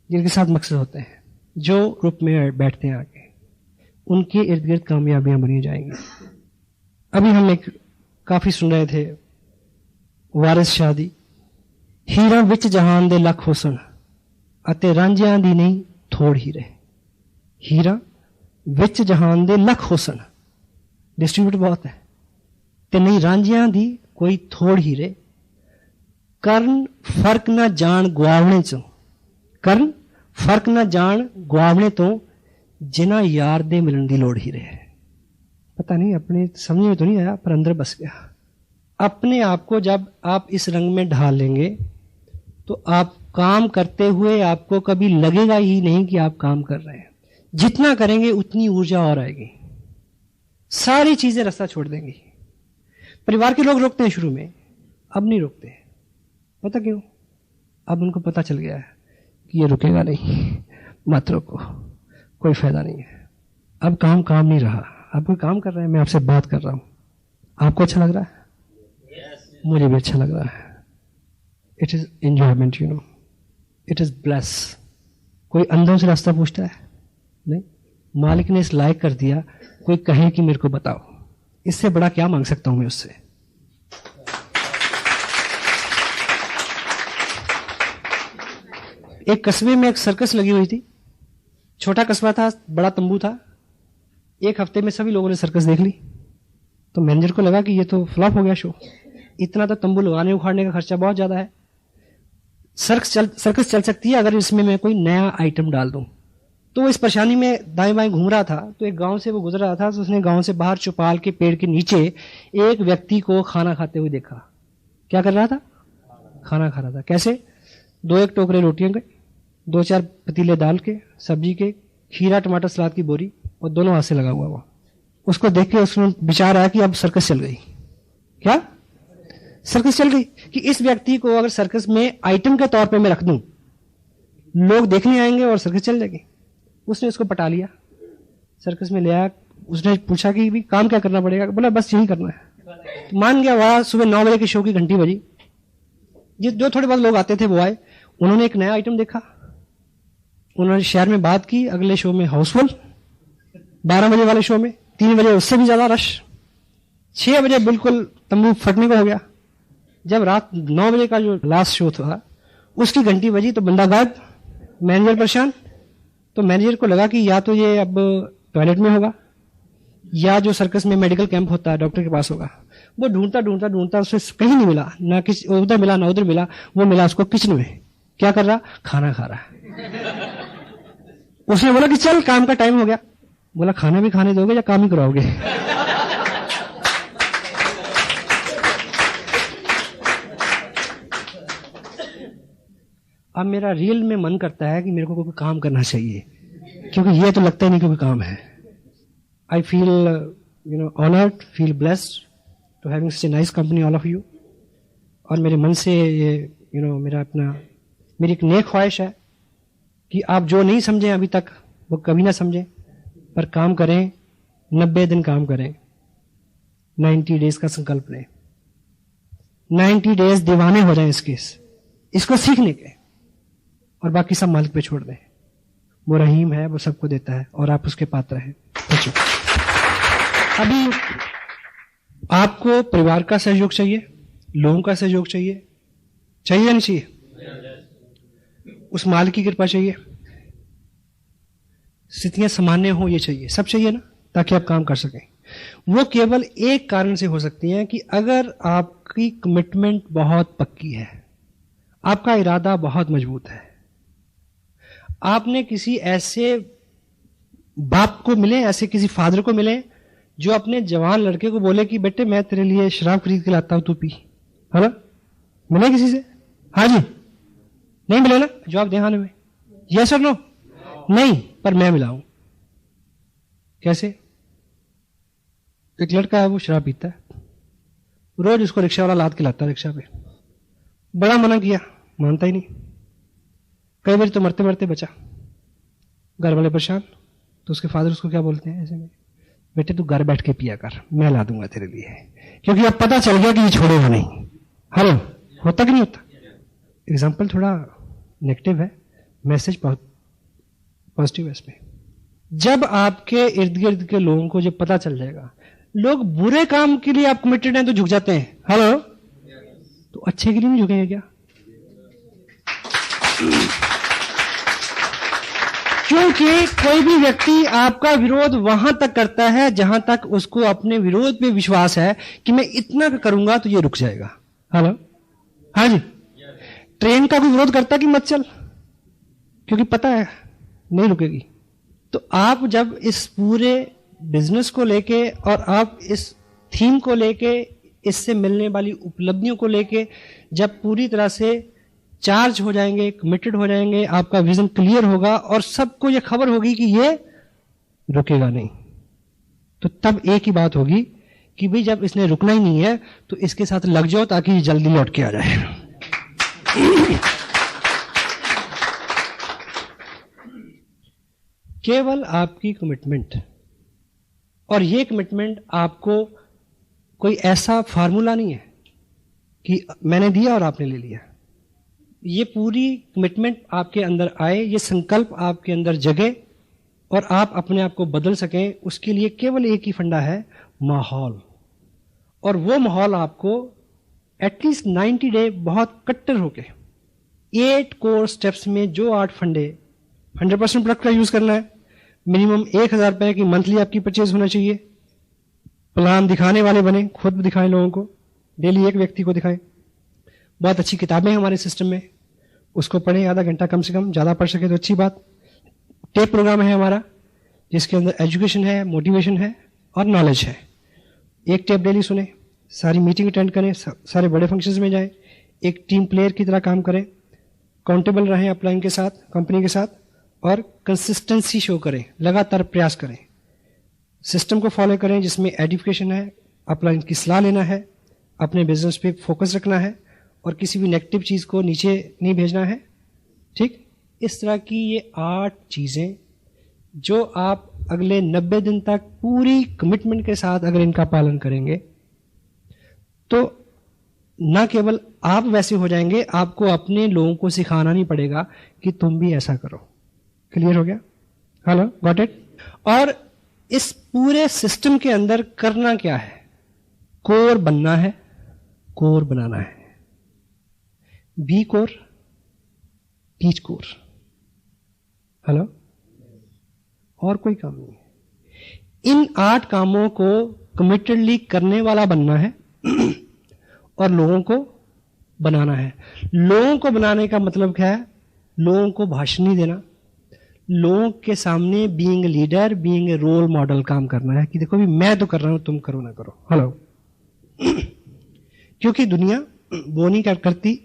जिनके साथ मकसद होते हैं, जो ग्रुप में बैठते हैं आके, उनके इर्द गिर्द कामयाबियां बनी जाएंगी। अभी हम एक काफी सुन रहे थे, वारिस शादी, हीरा विच जहान दे लख हुसन अते रांझियां दी नहीं थोड़ हीरे। हीरा विच जहान दे लख हुसन, डिस्ट्रीब्यूट बहुत है, ते नहीं रांझियां दी कोई थोड़ हीरे। ਕਰਨ ਫਰਕ ਨਾ ਜਾਣ ਗਵਾਵਣੇ ਚੋਂ, ਕਰਨ ਫਰਕ ਨਾ ਜਾਣ ਗਵਾਵਣੇ ਤੋਂ जिना यार दे मिलन की लोड़ ही रहे। पता नहीं, अपने समझ में तो नहीं आया पर अंदर बस गया। अपने आप को जब आप इस रंग में ढाल लेंगे तो आप काम करते हुए आपको कभी लगेगा ही नहीं कि आप काम कर रहे हैं। जितना करेंगे उतनी ऊर्जा और आएगी, सारी चीजें रास्ता छोड़ देंगी। परिवार के लोग रोकते हैं शुरू में, अब नहीं रोकते। पता क्यों? अब उनको पता चल गया है कि ये रुकेगा नहीं, मत रोको, कोई फायदा नहीं है। अब काम नहीं रहा, अब कोई काम कर रहा है, मैं आपसे बात कर रहा हूं, आपको अच्छा लग रहा है? मुझे भी अच्छा लग रहा है। It is enjoyment, you know, it is bless. कोई अंदर से रास्ता पूछता है? नहीं, मालिक ने इस लायक कर दिया, कोई कहे कि मेरे को बताओ, इससे बड़ा क्या मांग सकता हूं मैं उससे। एक कस्बे में एक सर्कस लगी हुई थी, छोटा कस्बा था, बड़ा तंबू था। एक हफ्ते में सभी लोगों ने सर्कस देख ली, तो मैनेजर को लगा कि ये तो फ्लॉप हो गया शो, इतना तो तंबू लगाने उखाड़ने का खर्चा बहुत ज्यादा है। सर्कस चल सकती है अगर इसमें मैं कोई नया आइटम डाल दूं। तो वो इस परेशानी में दाएं बाएं घूम रहा था, तो एक गांव से वो गुजर रहा था, तो उसने गांव से बाहर चौपाल के पेड़ के नीचे एक व्यक्ति को खाना खाते हुए देखा। क्या कर रहा था? खाना खा रहा था। कैसे? 2-1 टोकरे रोटियों के, 2-4 पतीले दाल के, सब्जी के, खीरा टमाटर सलाद की बोरी, और दोनों हाथ से लगा हुआ वो। उसको देख के उसमें विचार आया कि अब सर्कस चल गई। क्या सर्कस चल गई? कि इस व्यक्ति को अगर सर्कस में आइटम के तौर पे मैं रख दूं, लोग देखने आएंगे और सर्कस चल जाएगी। उसने उसको पटा लिया, सर्कस में ले आया। उसने पूछा कि भी काम क्या करना पड़ेगा? बोला बस यही करना है। तो मान गया। वहां सुबह 9 बजे के शो की घंटी बजी, जो थोड़े बहुत लोग आते थे वो आए, उन्होंने एक नया आइटम देखा, उन्होंने शहर में बात की। अगले शो में हाउसफुल, 12 बजे वाले शो में 3 बजे उससे भी ज्यादा रश, 6 बजे बिल्कुल तंबू फटने को हो गया। जब रात 9 बजे का जो लास्ट शो था उसकी घंटी बजी तो बंदा गायब, मैनेजर परेशान। तो मैनेजर को लगा कि या तो ये अब टॉयलेट में होगा या जो सर्कस में मेडिकल कैंप होता है डॉक्टर के पास होगा। वो ढूंढता उसे कहीं नहीं मिला, ना किसी उधर मिला ना उधर मिला। वो मिला उसको किचन में। क्या कर रहा? खाना खा रहा है। उसने बोला कि चल काम का टाइम हो गया। बोला खाना भी खाने दोगे या काम ही कराओगे? अब मेरा रियल में मन करता है कि मेरे को कोई काम करना चाहिए, क्योंकि ये तो लगता ही नहीं कि कोई काम है। I feel honoured, feel blessed to having such a nice company all of you. और मेरे मन से ये मेरी एक नेक ख्वाहिश है कि आप जो नहीं समझें अभी तक वो कभी ना समझें, पर काम करें, 90 दिन काम करें, 90 डेज का संकल्प लें, 90 डेज दीवाने हो जाएं इसको सीखने के, और बाकी सब मालिक पे छोड़ दें। वो रहीम है, वो सबको देता है और आप उसके पात्र हैं। अभी आपको परिवार का सहयोग चाहिए, लोगों का सहयोग चाहिए या नहीं चाहिए? उस मालिक की कृपा चाहिए, स्थितियां सामान्य हो ये चाहिए, सब चाहिए ना, ताकि आप काम कर सकें। वो केवल एक कारण से हो सकती हैं कि अगर आपकी कमिटमेंट बहुत पक्की है, आपका इरादा बहुत मजबूत है, आपने किसी ऐसे बाप को मिले, ऐसे किसी फादर को मिले जो अपने जवान लड़के को बोले कि बेटे मैं तेरे लिए शराब खरीद के लाता हूं, तू पी, है ना? मिले किसी से? हाँ जी, नहीं मिले ना? जवाब दे हाँ में, यस और नो? नहीं, पर मैं मिला हूं। कैसे? एक लड़का है, वो शराब पीता है, रोज उसको रिक्शा वाला लाद के लाता है रिक्शा पे, बड़ा मना किया, मानता ही नहीं, कई बार तो मरते मरते बचा, घर वाले परेशान, तो उसके फादर उसको क्या बोलते हैं ऐसे में, बेटे तू घर बैठ के पिया कर, मैं ला दूंगा तेरे लिए, क्योंकि अब पता चल गया कि ये छोड़ेगा नहीं। हेलो, होता कि नहीं होता? एग्जाम्पल थोड़ा नेगेटिव है, मैसेज बहुत पॉजिटिव है इसमें। जब आपके इर्द गिर्द के लोगों को जब पता चल जाएगा, लोग बुरे काम के लिए आप कमिटेड हैं तो झुक जाते हैं, हेलो, तो अच्छे के लिए नहीं झुकेंगे क्या? क्योंकि कोई भी व्यक्ति आपका विरोध वहां तक करता है जहां तक उसको अपने विरोध पे विश्वास है कि मैं इतना करूंगा तो ये रुक जाएगा। हेलो, हाँ जी। ट्रेन का कोई विरोध करता है कि मत चल, क्योंकि पता है नहीं रुकेगी। तो आप जब इस पूरे बिजनेस को लेके और आप इस थीम को लेके, इससे मिलने वाली उपलब्धियों को लेके जब पूरी तरह से चार्ज हो जाएंगे, कमिटेड हो जाएंगे, आपका विजन क्लियर होगा और सबको ये खबर होगी कि ये रुकेगा नहीं, तो तब एक ही बात होगी कि भाई जब इसने रुकना ही नहीं है तो इसके साथ लग जाओ ताकि ये जल्दी लौट के आ जाए। केवल आपकी कमिटमेंट, और ये कमिटमेंट आपको कोई ऐसा फार्मूला नहीं है कि मैंने दिया और आपने ले लिया। ये पूरी कमिटमेंट आपके अंदर आए, ये संकल्प आपके अंदर जगे और आप अपने आप को बदल सकें, उसके लिए केवल एक ही फंडा है, माहौल। और वो माहौल आपको एटलीस्ट 90 डे बहुत कट्टर होके 8 कोर स्टेप्स में जो 8 फंडे, 100% प्रोडक्ट का यूज करना है, मिनिमम 1000 रुपए की मंथली आपकी परचेज होना चाहिए, प्लान दिखाने वाले बने, खुद दिखाएं लोगों को, डेली एक व्यक्ति को दिखाएं। बहुत अच्छी किताबें हैं हमारे सिस्टम में, उसको पढ़ें आधा घंटा कम से कम, ज्यादा पढ़ सके तो अच्छी बात। टेप प्रोग्राम है हमारा जिसके अंदर एजुकेशन है, मोटिवेशन है और नॉलेज है। एक टेप डेली सुने, सारी मीटिंग अटेंड करें, सारे बड़े फंक्शंस में जाएं, एक टीम प्लेयर की तरह काम करें, काउंटेबल रहें अपलाइन के साथ, कंपनी के साथ, और कंसिस्टेंसी शो करें, लगातार प्रयास करें, सिस्टम को फॉलो करें जिसमें एडिफिकेशन है, अपलाइन की सलाह लेना है, अपने बिजनेस पे फोकस रखना है और किसी भी नेगेटिव चीज को नीचे नहीं भेजना है। ठीक, इस तरह की ये 8 चीजें जो आप अगले 90 दिन तक पूरी कमिटमेंट के साथ अगर इनका पालन करेंगे तो ना केवल आप वैसे हो जाएंगे, आपको अपने लोगों को सिखाना नहीं पड़ेगा कि तुम भी ऐसा करो। क्लियर हो गया? Hello, got it? और इस पूरे सिस्टम के अंदर करना क्या है? कोर बनना है, कोर बनाना है। Be core, teach core. Hello, और कोई काम नहीं है। इन 8 कामों को कमिटेडली करने वाला बनना है और लोगों को बनाना है। लोगों को बनाने का मतलब क्या है? लोगों को भाषण नहीं देना, लोगों के सामने being a leader, being a role model काम करना है कि देखो भी मैं तो कर रहा हूं, तुम करो ना करो। हेलो, क्योंकि दुनिया वो नहीं करती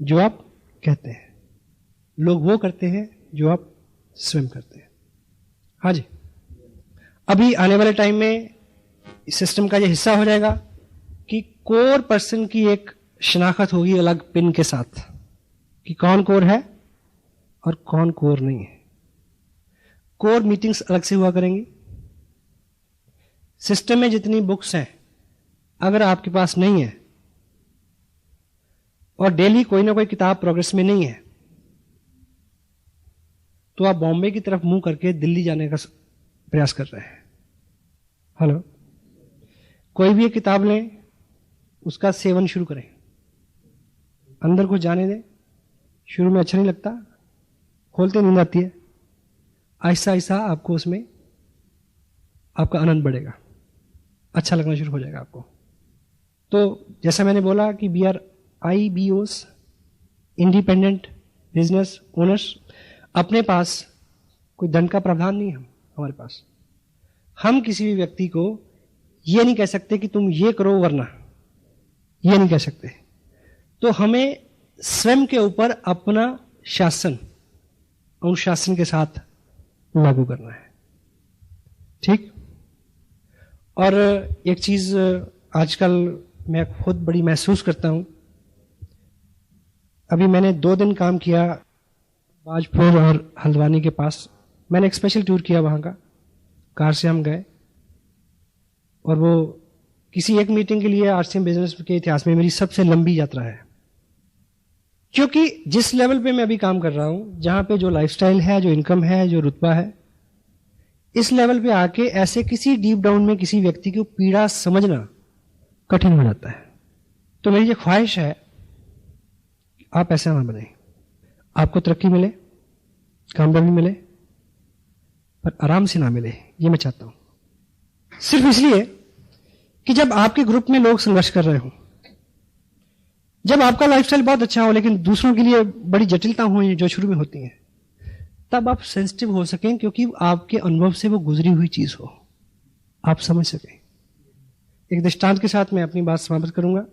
जो आप कहते हैं, लोग वो करते हैं जो आप स्वयं करते हैं। हाँ जी, अभी आने वाले टाइम में इस सिस्टम का ये हिस्सा हो जाएगा कि कोर पर्सन की एक शनाख्त होगी अलग पिन के साथ। कि कौन कोर है और कौन कोर नहीं है। कोर मीटिंग्स अलग से हुआ करेंगी। सिस्टम में जितनी बुक्स हैं, अगर आपके पास नहीं है और डेली कोई ना कोई किताब प्रोग्रेस में नहीं है, तो आप बॉम्बे की तरफ मुंह करके दिल्ली जाने का प्रयास कर रहे हैं। हेलो, कोई भी एक किताब लें, उसका सेवन शुरू करें, अंदर कुछ जाने दें। शुरू में अच्छा नहीं लगता, खोलते नींद आती है, आहिस्ता आहिस्ता आपको उसमें आपका आनंद बढ़ेगा, अच्छा लगना शुरू हो जाएगा आपको। तो जैसा मैंने बोला कि we are IBOs, independent business owners. अपने पास कोई दंड का प्रावधान नहीं है हमारे पास। हम किसी भी व्यक्ति को ये नहीं कह सकते कि तुम ये करो वरना, ये नहीं कह सकते। तो हमें स्वयं के ऊपर अपना शासन अनुशासन के साथ लागू करना है, ठीक। और एक चीज आजकल मैं खुद बड़ी महसूस करता हूं। अभी मैंने 2 दिन काम किया बाजपुर और हल्द्वानी के पास। मैंने एक स्पेशल टूर किया वहां का, कार से हम गए, और वो किसी एक मीटिंग के लिए RCM बिजनेस के इतिहास में मेरी सबसे लंबी यात्रा है। क्योंकि जिस लेवल पे मैं अभी काम कर रहा हूं, जहां पे जो लाइफस्टाइल है, जो इनकम है, जो रुतबा है, इस लेवल पे आके ऐसे किसी डीप डाउन में किसी व्यक्ति की पीड़ा समझना कठिन हो जाता है। तो मेरी ये ख्वाहिश है, आप ऐसा ना बने। आपको तरक्की मिले, कामयाबी मिले, पर आराम से ना मिले, ये मैं चाहता हूं। सिर्फ इसलिए कि जब आपके ग्रुप में लोग संघर्ष कर रहे हो, जब आपका लाइफस्टाइल बहुत अच्छा हो लेकिन दूसरों के लिए बड़ी जटिलता हो जो शुरू में होती हैं, तब आप सेंसिटिव हो सकें, क्योंकि आपके अनुभव से वो गुजरी हुई चीज हो, आप समझ सकें। एक दृष्टांत के साथ मैं अपनी बात समाप्त करूंगा।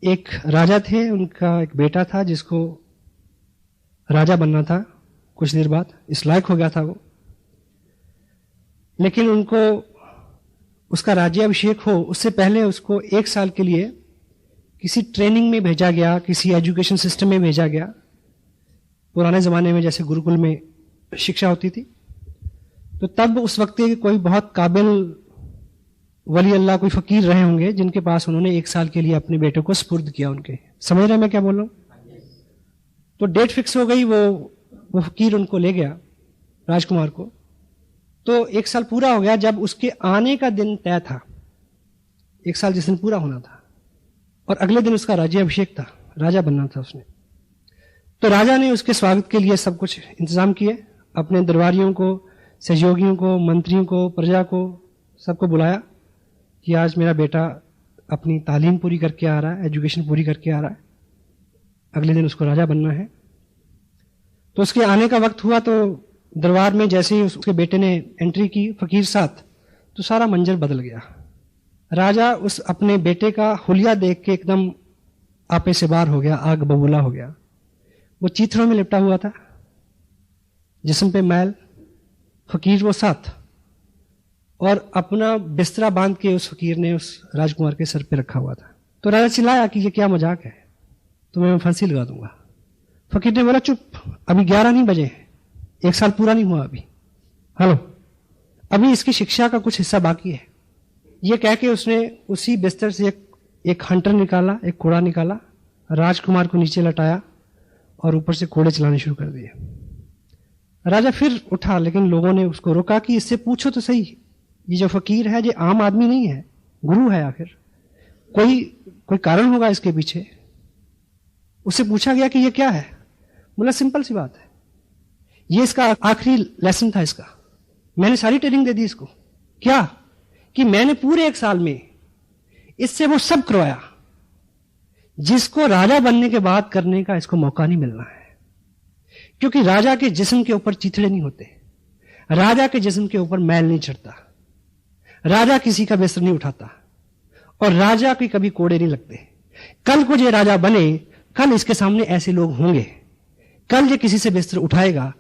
एक राजा थे, उनका एक बेटा था जिसको राजा बनना था। कुछ देर बाद इस लायक हो गया था वो, लेकिन उनको उसका राज्याभिषेक हो उससे पहले उसको 1 साल के लिए किसी ट्रेनिंग में भेजा गया, किसी एजुकेशन सिस्टम में भेजा गया। पुराने जमाने में जैसे गुरुकुल में शिक्षा होती थी, तो तब उस वक्त के कोई बहुत काबिल वली अल्लाह, कोई फकीर रहे होंगे जिनके पास उन्होंने 1 साल के लिए अपने बेटे को स्पुर्द किया उनके। समझ रहे हैं मैं क्या बोल रहा हूं? तो डेट फिक्स हो गई, वो फकीर उनको ले गया, राजकुमार को। तो 1 साल पूरा हो गया। जब उसके आने का दिन तय था, 1 साल जिस दिन पूरा होना था, और अगले दिन उसका राज्याभिषेक था, राजा बनना था उसने। तो राजा ने उसके स्वागत के लिए सब कुछ इंतजाम किए, अपने दरबारियों को, सहयोगियों को, मंत्रियों को, प्रजा को, सबको बुलाया कि आज मेरा बेटा अपनी तालीम पूरी करके आ रहा है, एजुकेशन पूरी करके आ रहा है, अगले दिन उसको राजा बनना है। तो उसके आने का वक्त हुआ, तो दरबार में जैसे ही उसके बेटे ने एंट्री की फकीर साथ, तो सारा मंजर बदल गया। राजा उस अपने बेटे का हुलिया देख के एकदम आपे से बार हो गया, आग बबूला हो गया। वो चीथड़ों में लिपटा हुआ था, जिस्म पे मैल, फकीर वो साथ, और अपना बिस्तरा बांध के उस फकीर ने उस राजकुमार के सर पे रखा हुआ था। तो राजा चिल्लाया कि ये क्या मजाक है, तुम्हें मैं फांसी लगा दूंगा। फकीर ने बोला चुप, अभी 11 नहीं बजे, 1 साल पूरा नहीं हुआ अभी। हेलो, अभी इसकी शिक्षा का कुछ हिस्सा बाकी है। ये कह के उसने उसी बिस्तर से एक हंटर निकाला, एक कोड़ा निकाला, राजकुमार को नीचे लटाया और ऊपर से कोड़े चलाने शुरू कर दिए। राजा फिर उठा, लेकिन लोगों ने उसको रोका कि इससे पूछो तो सही, ये जो फकीर है ये आम आदमी नहीं है, गुरु है, आखिर कोई कारण होगा इसके पीछे। उससे पूछा गया कि ये क्या है? बोला सिंपल सी बात है, ये इसका आखिरी लेसन था इसका, मैंने सारी ट्रेनिंग दे दी इसको। क्या? कि मैंने पूरे 1 साल में इससे वो सब करवाया जिसको राजा बनने के बाद करने का इसको मौका नहीं मिलना है। क्योंकि राजा के जिस्म के ऊपर चीथड़े नहीं होते, राजा के जिस्म के ऊपर मैल नहीं चढ़ता, राजा किसी का बिस्तर नहीं उठाता, और राजा के कभी कोड़े नहीं लगते। कल को ये राजा बने, कल इसके सामने ऐसे लोग होंगे, कल ये किसी से बिस्तर उठाएगा,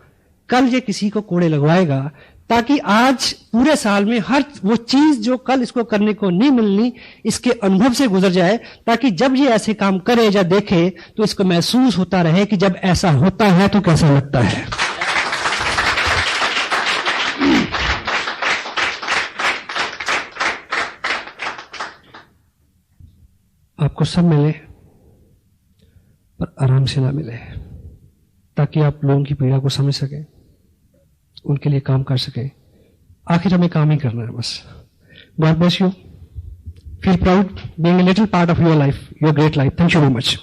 कल ये किसी को कोड़े लगवाएगा, ताकि आज पूरे साल में हर वो चीज जो कल इसको करने को नहीं मिलनी, इसके अनुभव से गुजर जाए, ताकि जब ये ऐसे काम करे या देखे तो इसको महसूस होता रहे कि जब ऐसा होता है तो कैसा लगता है। आपको सब मिले पर आराम से ना मिले, ताकि आप लोगों की पीड़ा को समझ सकें, उनके लिए काम कर सकें। आखिर हमें काम ही करना है बस। God bless you. Feel proud being a little part of your life, your great life. Thank you very much.